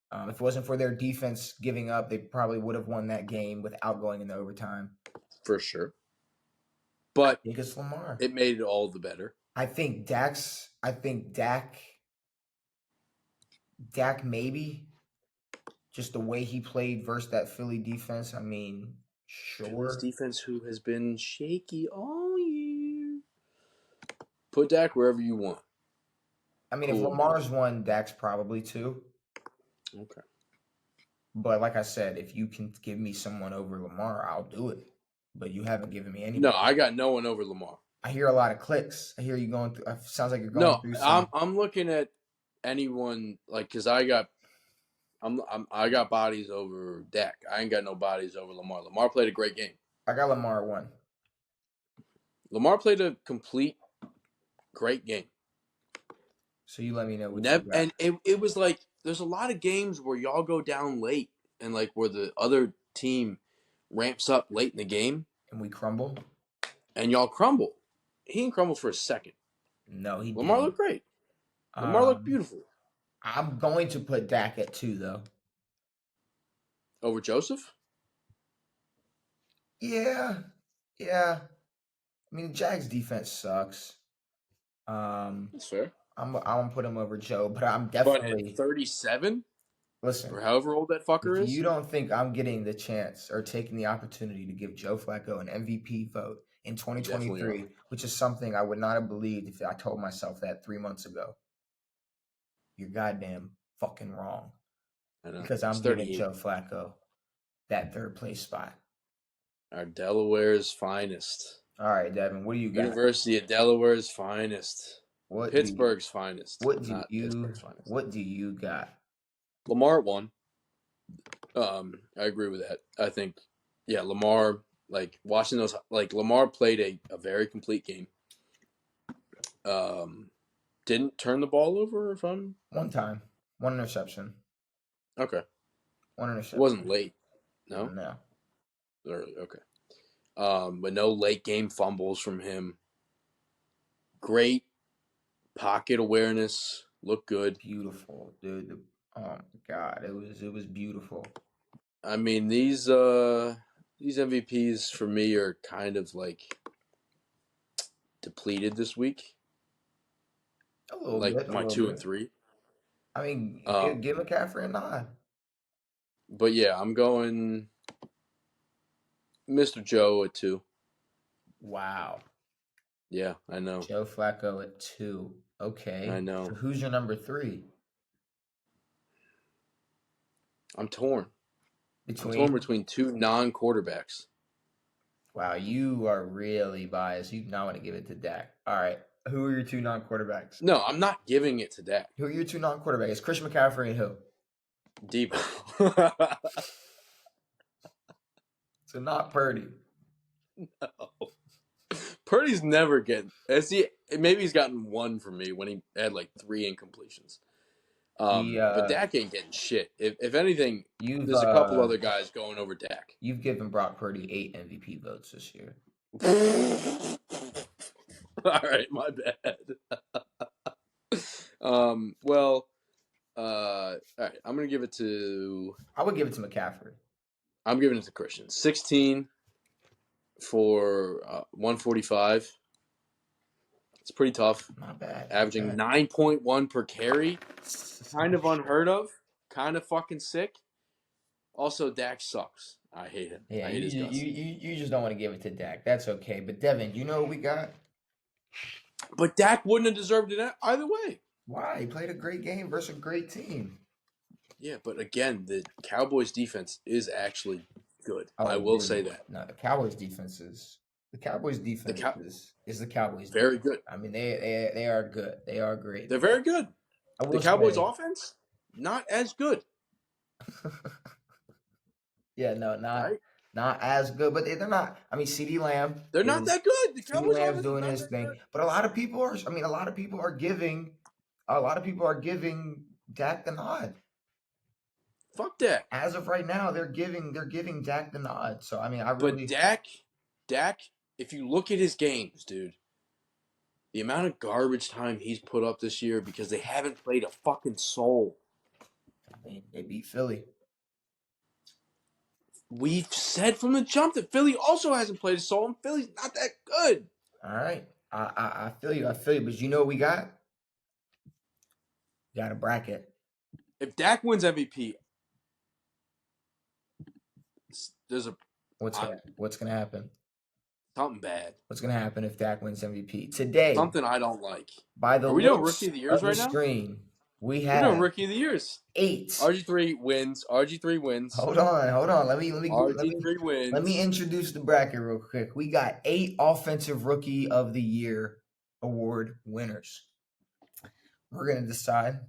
If it wasn't for their defense giving up, they probably would have won that game without going into overtime. for sure. I But think it's Lamar. it made it all the better. I think Dak maybe just the way he played versus that Philly defense. I mean, Philly's sure. defense, who has been shaky all year. Put Dak wherever you want. I mean, if Cool, man. Lamar's one, Dak's probably 2. Okay. But like I said, if you can give me someone over Lamar, I'll do it. But you haven't given me No, anybody. I got no one over Lamar. I hear a lot of clicks. I hear you going through. Sounds like you're going No, through some. I'm looking at anyone like because I got I got bodies over Dak. I ain't got no bodies over Lamar. Lamar played a great game. I got Lamar 1. Lamar played a complete great game. So you let me know what you got. And it was like there's a lot of games where y'all go down late and like where the other team ramps up late in the game And we crumble. and y'all crumble. He didn't crumble for a second. No, he Lamar didn't. looked great. Lamar looked beautiful. I'm going to put Dak at 2 though. Over Joseph? Yeah, yeah. I mean, the Jags defense sucks. That's fair. I'm gonna put him over Joe, but I'm But at definitely 37 listen. or however old that fucker If is, you don't think I'm getting the chance or taking the opportunity to give Joe Flacco an MVP vote in you definitely are. 2023, which is something I would not have believed if I told myself that 3 months ago, you're goddamn fucking wrong. I know. Because He's I'm giving 38. Joe Flacco that 3rd place spot. Our Delaware's finest. All right, Devin, what do you got? University of Delaware's finest. What Pittsburgh's finest. What do Not you Pittsburgh's finest. What do you got? Lamar won. I agree with that. I think, yeah, Lamar, like watching those, like Lamar played a very complete game. Didn't turn the ball over if I'm 1 time, 1 interception, okay. 1 It interception. wasn't late. No? No. Early, okay. But no late game fumbles from him. Great pocket awareness. Looked good. Beautiful, dude. Oh my god, it was beautiful. I mean, these MVPs for me are kind of like depleted this week. A little Like bit, a my little 2 bit. and 3. I mean, Um, give McCaffrey a nod. But yeah, I'm going Mr. Joe at 2. Wow. Yeah, I know. Joe Flacco at 2. I Okay. know. So who's your number 3? I'm torn. I'm torn Between. between 2 non-quarterbacks. Wow, you are really biased. You not want to give it to Dak. All right. Who are your 2 non-quarterbacks? No, I'm not giving it to Dak. Who are your 2 non-quarterbacks? Christian McCaffrey and who? Debo. So not Purdy. Purdy's never getting. Maybe he's gotten 1 from me when he had like 3 incompletions. We But Dak ain't getting shit. If anything, you've there's a couple other guys going over Dak. you've given Brock Purdy 8 MVP votes this year. All right, my bad. All right, I'm gonna give it to. I would give it to McCaffrey. I'm giving it to Christian. 16 for 145. It's pretty tough. Not bad. Averaging 9.1 per carry. Kind of unheard of. Kind of fucking sick. Also, Dak sucks. I hate him. Yeah, I hate his guts. you just don't want to give it to Dak. That's okay. But Devin, you know what we got? But Dak wouldn't have deserved it either way. Why? He played a great game versus a great team. Yeah, but again, the Cowboys defense is actually good. Oh, I will dude. say that. No, the Cowboys defense is the Cowboys defense is the Cowboys. Very good. I mean, they are good. They are great. They're very good. The Cowboys offense, not as good. Yeah, no, Right? not as good, but they're not. I mean, CeeDee Lamb. They're not that good. The CeeDee Cowboys Lamb's offense doing is not his that thing, good. but a lot of people are. I mean, a lot of people are giving Dak the nod. Fuck Dak. As of right now, they're giving Dak the nod. So I mean, But Dak, if you look at his games, dude, the amount of garbage time he's put up this year because they haven't played a fucking soul. I mean, they beat Philly. We've said from the jump that Philly also hasn't played a soul, and Philly's not that good. All right, I feel you. But you know what we got? We got a bracket. If Dak wins MVP, there's What's gonna happen? something bad. What's gonna happen if Dak wins MVP today? Something I don't like. By the Are we doing looks Rookie of the Years of the right now? screen, we We're doing have Rookie of the Years. 8. RG3 wins. RG3 wins. Hold on. RG3 wins. Let me introduce the bracket real quick. We got 8 Offensive Rookie of the Year award winners. We're gonna decide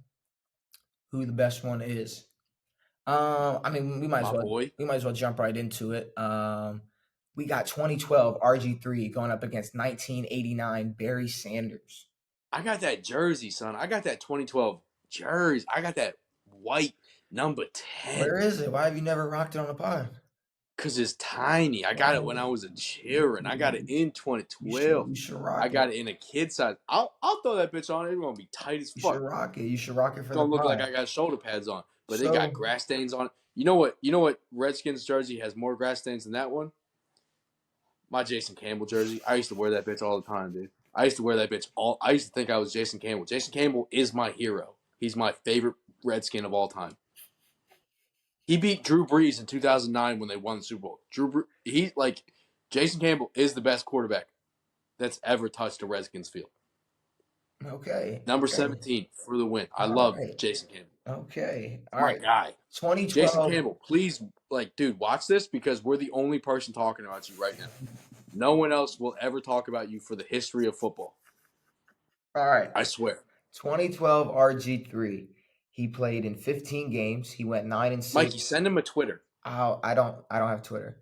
who the best one is. I mean, we might as well jump right into it. We got 2012 RG3 going up against 1989 Barry Sanders. I got that jersey, son. I got that 2012 jersey. I got that white number 10. Where is it? Why have you never rocked it on the pod? Because it's tiny. I got it when I was a children. I got it in 2012. You should rock it. I got it in a kid size. I'll throw that bitch on. It's going to be tight as fuck. You should rock it. You should rock it for the pod. It's going to look like I got shoulder pads on. But they got grass stains on it. You know what Redskins jersey has more grass stains than that one? My Jason Campbell jersey. I used to wear that bitch all the time, dude. I used to think I was Jason Campbell. Jason Campbell is my hero. He's my favorite Redskin of all time. He beat Drew Brees in 2009 when they won the Super Bowl. Jason Campbell is the best quarterback that's ever touched a Redskins field. Okay. Number 17 for the win. I love Jason Campbell. Okay. All right. My guy. 2012. Jason Campbell, please, dude, watch this because we're the only person talking about you right now. No one else will ever talk about you for the history of football. All right. I swear. 2012 RG3. He played in 15 games. He went 9-6. Mikey, send him a Twitter. I don't have Twitter.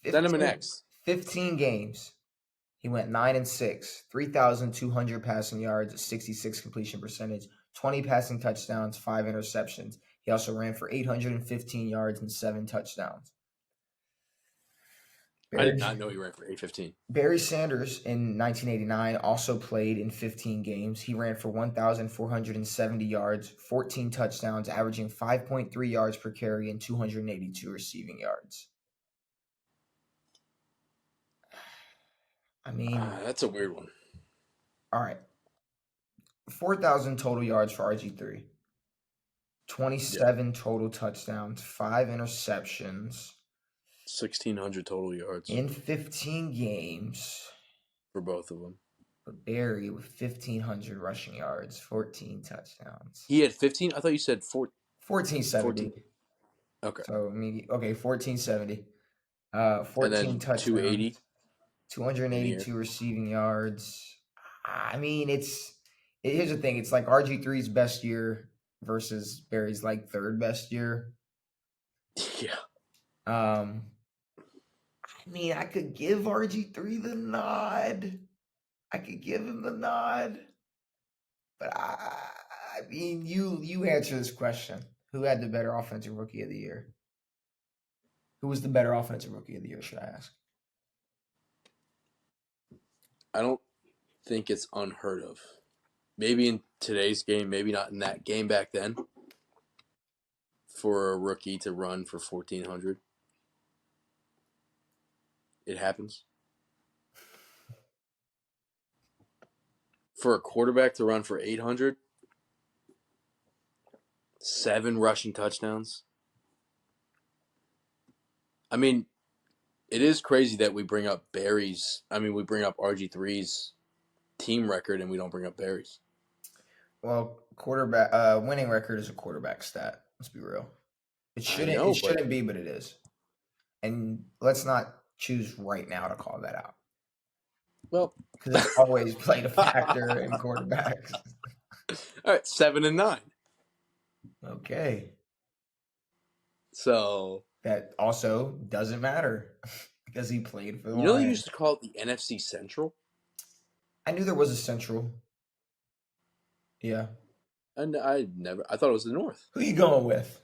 Send him an X. 15 games. He went 9-6, 3,200 passing yards, a 66 completion percentage, 20 passing touchdowns, 5 interceptions. He also ran for 815 yards and 7 touchdowns. I did not know he ran for 815. Barry Sanders in 1989 also played in 15 games. He ran for 1,470 yards, 14 touchdowns, averaging 5.3 yards per carry and 282 receiving yards. I mean, that's a weird one. All right. 4,000 total yards for RG3. 27 total touchdowns, 5 interceptions 1,600 total yards in 15 games. for both of them. But Barry with 1,500 rushing yards, 14 touchdowns. He had 15. I thought you said 1470. 14. Okay. So, 1470. And 14 then touchdowns, 280 in the air. 282 receiving yards. I mean, here's the thing. It's like RG3's best year versus Barry's like third best year. Yeah. I mean, I could give RG3 the nod. I could give him the nod. But I mean, you answer this question. Who had the better offensive rookie of the year? Who was the better offensive rookie of the year, should I ask? I don't think it's unheard of. Maybe in today's game, maybe not in that game back then, for a rookie to run for 1,400. It happens. For a quarterback to run for 800, 7 rushing touchdowns. I mean, it is crazy that we bring up RG3's team record and we don't bring up Barry's. Well, quarterback winning record is a quarterback stat. Let's be real. It shouldn't be, but it is. And let's not choose right now to call that out. Well, because it's always played a factor in quarterbacks. All right, 7 and 9. Okay. So that also doesn't matter because he played for the Lions. They Lions. used to call it the NFC Central? I knew there was a Central. Yeah. And I thought it was the North. Who you going with?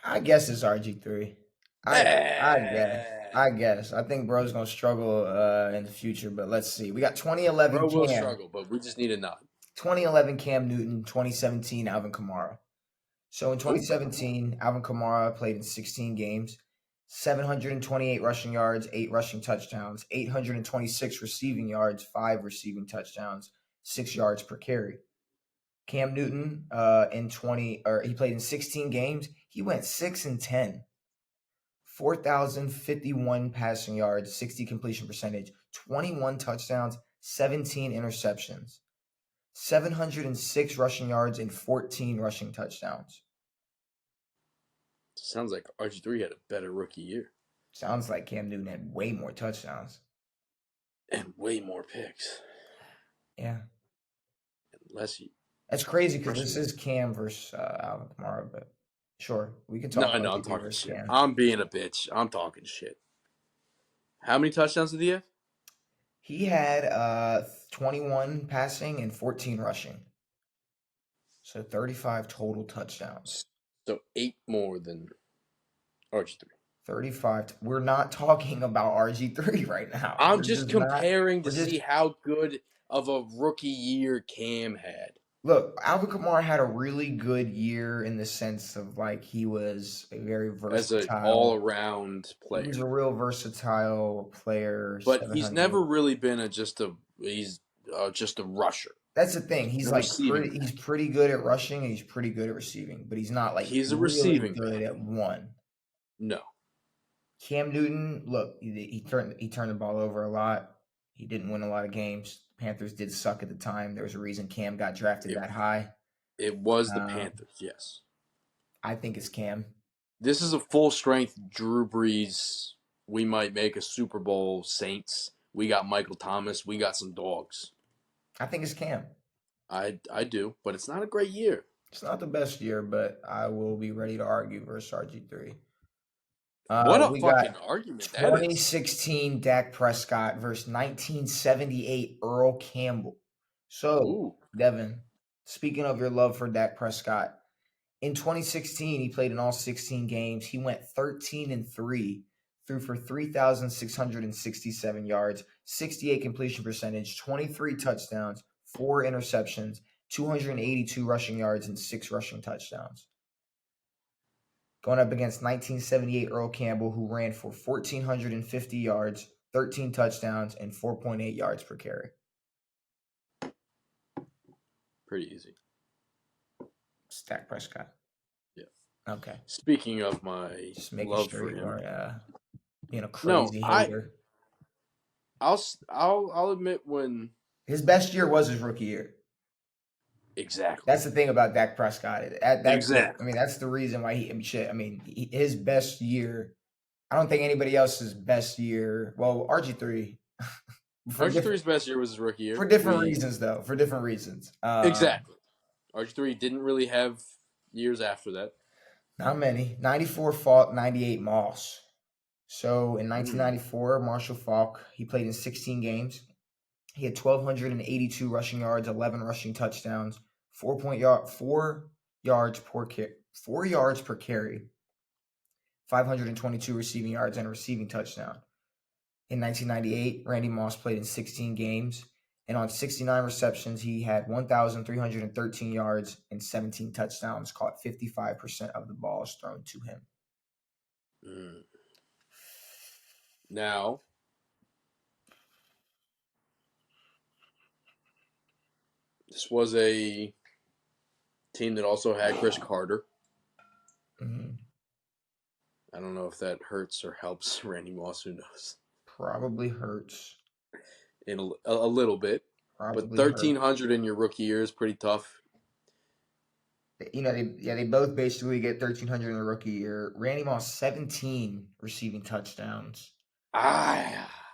I guess it's RG3. I guess. I think bro's gonna struggle in the future, but let's see. We got 2011 Bro Cam. will struggle, but we just need a nod. 2011 Cam Newton, 2017 Alvin Kamara. So in 2017, Alvin Kamara played in 16 games, 728 rushing yards, 8 rushing touchdowns, 826 receiving yards, 5 receiving touchdowns, 6 yards per carry. Cam Newton he played in 16 games. He went 6 and 10. 4,051 passing yards, 60 completion percentage, 21 touchdowns, 17 interceptions, 706 rushing yards, and 14 rushing touchdowns. Sounds like RG3 had a better rookie year. Sounds like Cam Newton had way more touchdowns. And way more picks. Yeah. That's crazy because this is Cam versus Alvin Kamara, but sure, we can talk. No, I'm talking shit. Cam. I'm being a bitch. I'm talking shit. How many touchdowns did he have? He had 21 passing and 14 rushing. So 35 total touchdowns. So 8 more than RG3. 35. We're not talking about RG3 right now. I'm just comparing to see how good of a rookie year Cam had. Look, Alvin Kamara had a really good year in the sense of like he was a very versatile. As an all-around player. He was a real versatile player. But he's never really been just a rusher. That's the thing. He's pretty good at rushing and he's pretty good at receiving, but he's not like he's a receiving good at one. No. Cam Newton, look, he turned the ball over a lot. He didn't win a lot of games. Panthers did suck at the time. There was a reason Cam got drafted that high. It was the Panthers, yes. I think it's Cam. This is a full-strength Drew Brees. We might make a Super Bowl Saints. We got Michael Thomas. We got some dogs. I think it's Cam. I do, but it's not a great year. It's not the best year, but I will be ready to argue versus RG3. What a fucking argument that is. 2016 Dak Prescott versus 1978 Earl Campbell. So, Devin, speaking of your love for Dak Prescott, in 2016, he played in all 16 games. He went 13 and 3, threw for 3,667 yards, 68 completion percentage, 23 touchdowns, 4 interceptions, 282 rushing yards, and 6 rushing touchdowns. Going up against 1978 Earl Campbell, who ran for 1,450 yards, 13 touchdowns, and 4.8 yards per carry. Pretty easy. Dak Prescott. Yeah. Okay. Speaking of my Just making love sure for you him, weren't being a no, crazy hater. I'll admit when His best year was his rookie year. exactly. That's the thing about Dak Prescott. That's Exactly. that's the reason why his best year. I don't think anybody else's best year. Well, RG3 for different RG3's best year was his rookie year. reasons though. For different reasons. Exactly. RG3 didn't really have years after that. Not many. 94 Falk, 98 Moss. So in 1994, Marshall Falk, he played in 16 games. He had 1,282 rushing yards, 11 rushing touchdowns, 4 yards per carry, 522 receiving yards, and a receiving touchdown. In 1998, Randy Moss played in 16 games, and on 69 receptions, he had 1,313 yards and 17 touchdowns, caught 55% of the balls thrown to him. Now, this was a team that also had Chris Carter. Mm-hmm. I don't know if that hurts or helps Randy Moss. Who knows? Probably hurts. In a little bit. Probably but 1,300 in your rookie year is pretty tough. They both basically get 1,300 in the rookie year. Randy Moss, 17 receiving touchdowns.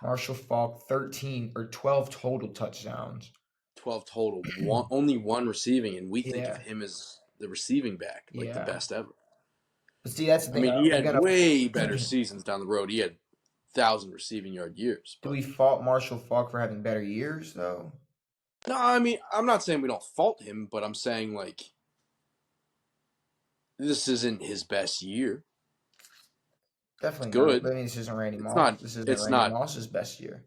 Marshall Falk, 13 or 12 total touchdowns. 12 total. Only one receiving, and we think of him as the receiving back, like the best ever. But see, that's the thing. I mean, he had way better seasons down the road. He had 1,000 receiving yard years. Do we fault Marshall Falk for having better years, though? No, I mean, I'm not saying we don't fault him, but I'm saying, like, this isn't his best year. Definitely it's good. Not. I mean, this isn't Randy Moss. This isn't Randy Moss's best year.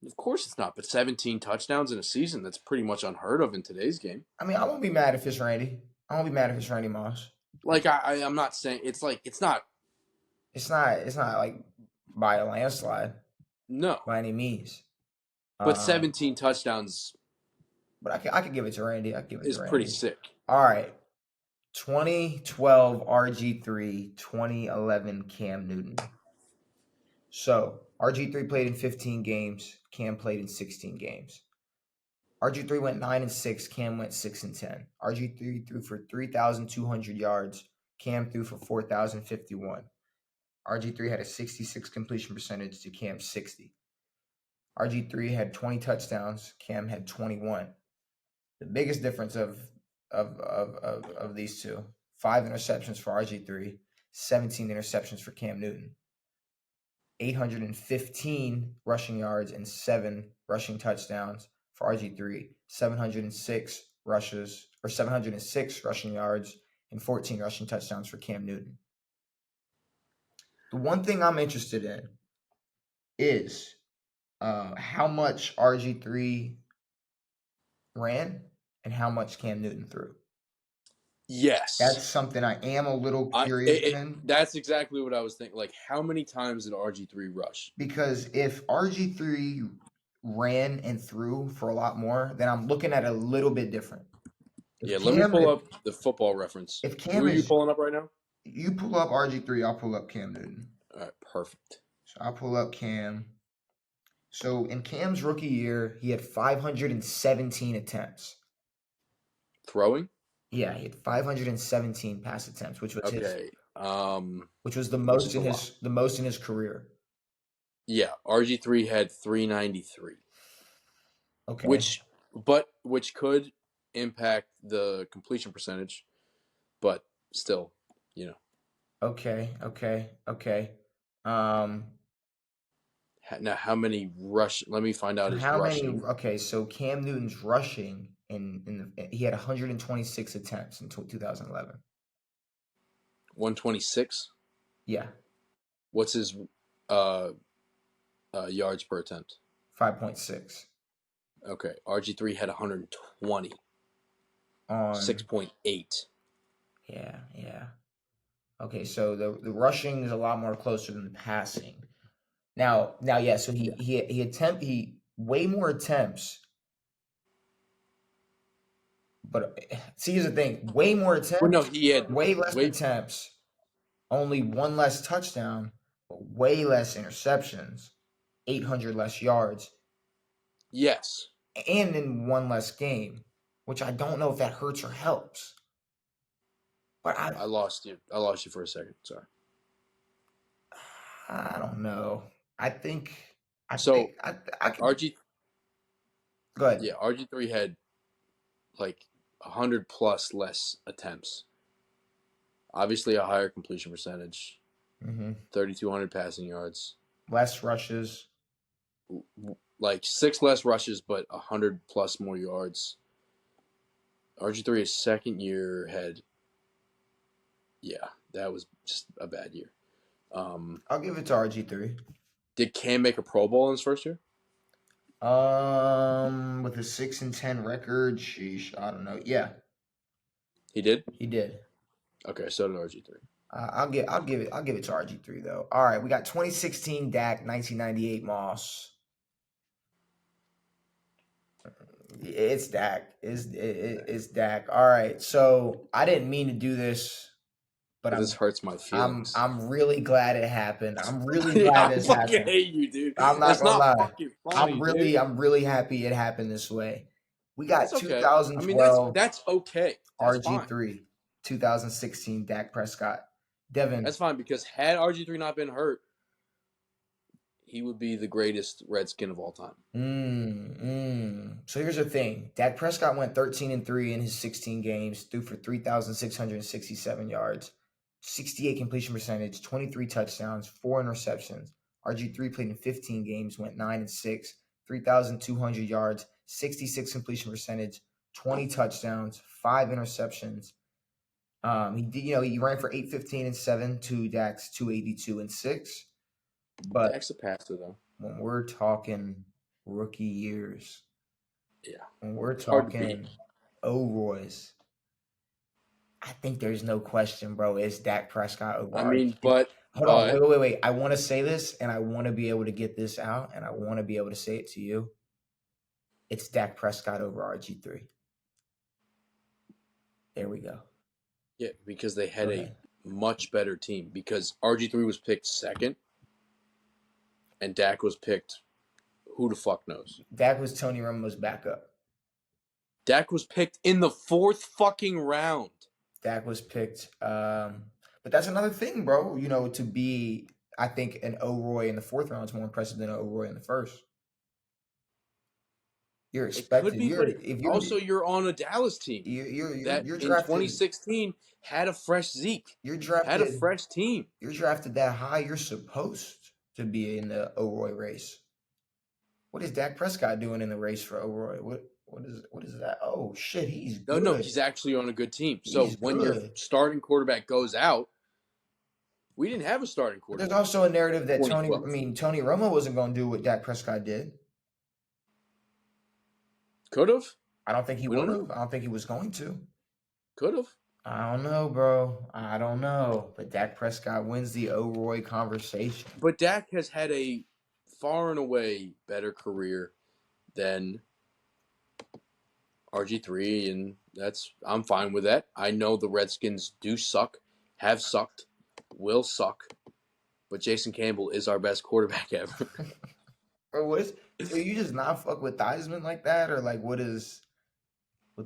Of course it's not, but 17 touchdowns in a season, that's pretty much unheard of in today's game. I mean, I won't be mad if it's Randy. I won't be mad if it's Randy Moss. Like, I'm not saying, it's like, it's not. It's not like by a landslide. No. By any means. But 17 touchdowns. But I could give it to Randy. I give it to Randy. It's pretty sick. All right. 2012 RG3, 2011 Cam Newton. So RG3 played in 15 games. Cam played in 16 games. RG3 went 9-6. Cam went 6-10. RG3 threw for 3,200 yards. Cam threw for 4,051. RG3 had a 66 completion percentage to Cam's 60. RG3 had 20 touchdowns. Cam had 21. The biggest difference of these two: 5 interceptions for RG3, 17 interceptions for Cam Newton. 815 rushing yards and 7 rushing touchdowns for RG3, 706 rushing yards and 14 rushing touchdowns for Cam Newton. The one thing I'm interested in is how much RG3 ran and how much Cam Newton threw. Yes. That's something I am a little curious in. That's exactly what I was thinking. Like, how many times did RG3 rush? Because if RG3 ran and threw for a lot more, then I'm looking at it a little bit different. Let me pull up the Football Reference. If Cam Who are you pulling up right now? You pull up RG3, I'll pull up Cam Newton. All right, perfect. So I'll pull up Cam. So in Cam's rookie year, he had 517 attempts. Throwing? Yeah, he had 517 pass attempts, which was which was the most in his career. Yeah, RG3 had 393. Okay. Which could impact the completion percentage, but still, Okay. Now, how many rush? Let me find out his rushing. Okay, so Cam Newton's rushing he had 126 attempts in 2011. 126. Yeah. What's his yards per attempt? 5.6. Okay, RG3 had 120. On 6.8. Yeah. Okay, so the rushing is a lot more closer than the passing. Now, yeah. So he way more attempts, But see, here's the thing: way more Well, no, attempts, he had way less way attempts, only one less touchdown, but way less interceptions, 800 less yards, yes. and in one less game, which I don't know if that hurts or helps. But I lost you. I lost you for a second. Sorry. I don't know. I think So I could RG, go ahead. yeah, RG3 had like 100 plus less attempts. Obviously, a higher completion percentage, Mm-hmm. 3,200 passing yards, Less rushes. like 6 less rushes, but 100 plus more yards. RG3, his second year, had, yeah, that was just a bad year. I'll give it to RG3. Did Cam make a Pro Bowl in his first year? With a 6-10 record, sheesh, I don't know. Yeah, He did? he did. Okay, so did RG3. I'll give it to RG3 though. All right, we got 2016 Dak, 1998 Moss. It's Dak. It's Dak. All right, so I didn't mean to do this, but This hurts my feelings. I'm really glad it happened. I'm really glad I this fucking happened. hate you, dude. I'm not That's gonna not lie. fucking funny, dude. I'm really happy it happened this way. We got That's okay. I mean, that's 2012 okay. That's fine. RG3, 2016 Dak Prescott. Devin, That's fine because had RG3 not been hurt, he would be the greatest Redskin of all time. So here's the thing. Dak Prescott went 13-3 in his 16 games, threw for 3,667 yards, 68 completion percentage, 23 touchdowns, 4 interceptions. RG3 played in 15 games, went 9-6, 3,200 yards, 66 completion percentage, 20 touchdowns, 5 interceptions. He did, he ran for 815 and 7 to Dak's 282 and 6. But Dak's a passer, though. when we're talking rookie years, Yeah. when we're It's hard to beat. talking OROYs, I think there's no question, bro. It's Dak Prescott over I mean, RG3. Hold on, but wait. I want to say this, and I want to be able to get this out, and I want to be able to say it to you. It's Dak Prescott over RG3. There we go. yeah, because they had Go a ahead. much better team. Because RG3 was picked second, and Dak was picked. Who the fuck knows? Dak was Tony Romo's backup. Dak was picked in the 4th fucking round. Dak was picked. But that's another thing, bro. To be, I think, an OROY in the 4th round is more impressive than an OROY in the first. You're It could expected. be, but You're you're on a Dallas team that you're in drafted. 2016 had a fresh Zeke, You're had a drafted. fresh team. You're drafted that high. You're supposed to be in the OROY race. What is Dak Prescott doing in the race for OROY? What is that? Oh shit, he's good. No, he's actually on a good team. So He's when your good. starting quarterback goes out, we didn't have a starting But there's quarterback. also a narrative that Tony 2012. Romo wasn't going to do what Dak Prescott did. Could have. I don't think he We don't would know. have. I don't think he was going to. Could have. I don't know, bro. I don't know. But Dak Prescott wins the OROY conversation. But Dak has had a far and away better career than RG3, and I'm fine with that. I know the Redskins do suck, have sucked, will suck, but Jason Campbell is our best quarterback ever. Bro, so you just not fuck with Theismann like that, or like what's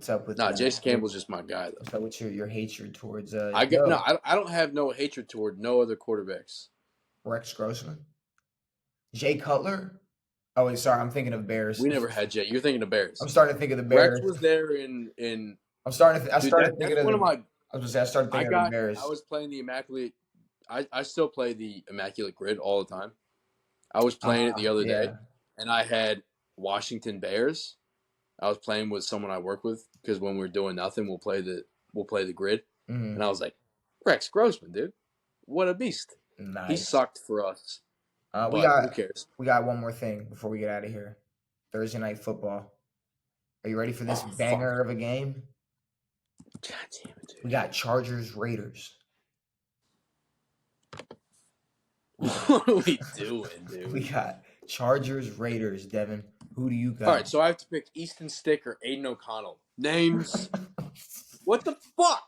up with Nah, that? Jason Campbell's just my guy, though. What's up with your hatred towards I don't have no hatred toward no other quarterbacks. Rex Grossman, Jay Cutler? Oh wait, sorry, I'm thinking of Bears. We never had Jay. You're thinking of Bears. I'm starting to think of the Bears. Rex was there in. I started thinking of one of my. I was gonna say I started thinking of the Bears. I was playing the Immaculate. I still play the Immaculate Grid all the time. I was playing it the other day, and I had Washington Bears. I was playing with someone I work with because when we're doing nothing, we'll play the grid. Mm-hmm. And I was like, Rex Grossman, dude, what a beast! Nice. He sucked for us. But who cares? We got one more thing before we get out of here. Thursday night football. Are you ready for this banger of a game? God damn it, dude. We got Chargers Raiders. What are we doing, dude? We got Chargers Raiders, Devin. Who do you got? All right, so I have to pick Easton Stick or Aiden O'Connell names. What the fuck?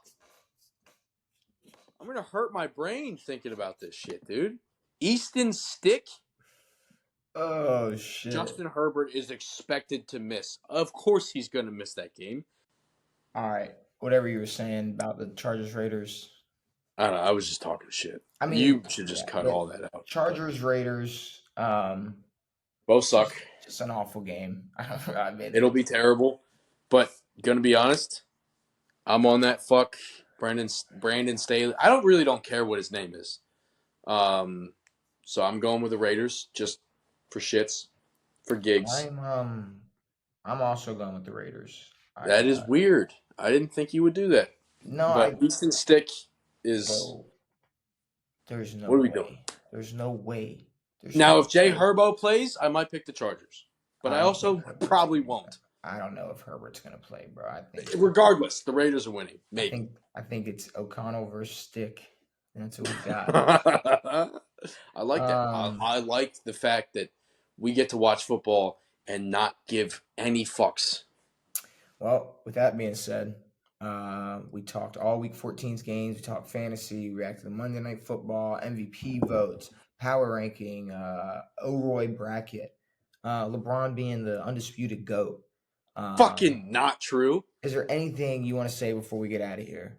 I'm going to hurt my brain thinking about this shit, dude. Easton Stick? Oh shit! Justin Herbert is expected to miss. Of course he's going to miss that game. All right, whatever you were saying about the Chargers Raiders. I don't know. I was just talking shit. I You mean, should just yeah, cut the all that out. Chargers Raiders. Both suck. Just an awful game. I admit It'll it. be terrible. But going to be honest, I'm on that fuck Brandon Staley. I don't care what his name is. So I'm going with the Raiders just for shits, for gigs. I'm also going with the Raiders. That is weird. I didn't think you would do that. No, But Easton Stick is. Bro, there's no What are we doing? way. There's no way. Now, if Jay Herbo plays, I might pick the Chargers. But I don't also think Herbert's probably gonna- won't. I don't know if Herbert's gonna play, bro. Regardless, the Raiders are winning. Maybe. I think it's O'Connell versus Stick. That's what we got. I like that. I like the fact that we get to watch football and not give any fucks. Well, with that being said, we talked all week 14's games. We talked fantasy, reacted to Monday Night Football, MVP votes, power ranking, OROY bracket, LeBron being the undisputed GOAT. Fucking not true. Is there anything you want to say before we get out of here?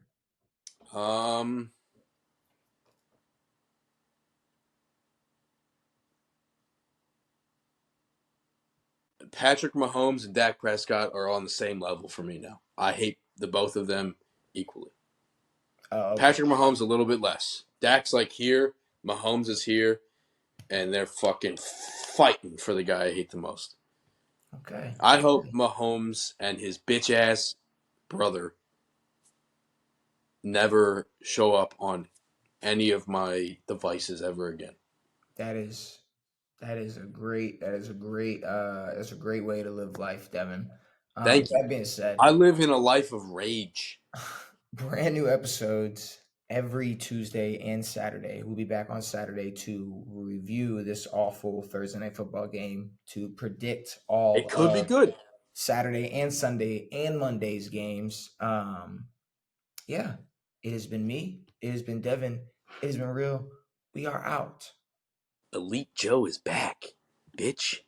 Patrick Mahomes and Dak Prescott are on the same level for me now. I hate the both of them equally. Okay. Patrick Mahomes a little bit less. Dak's like here, Mahomes is here, and they're fucking fighting for the guy I hate the most. Okay. I hope Mahomes and his bitch ass brother never show up on any of my devices ever again. That's a great way to live life, Devin. Thank you. That being said, I live in a life of rage. Brand new episodes every Tuesday and Saturday. We'll be back on Saturday to review this awful Thursday Night Football game, to predict all it could be good Saturday and Sunday and Monday's games. Yeah, it has been me. It has been Devin. It has been real. We are out. Elite Joe is back, bitch.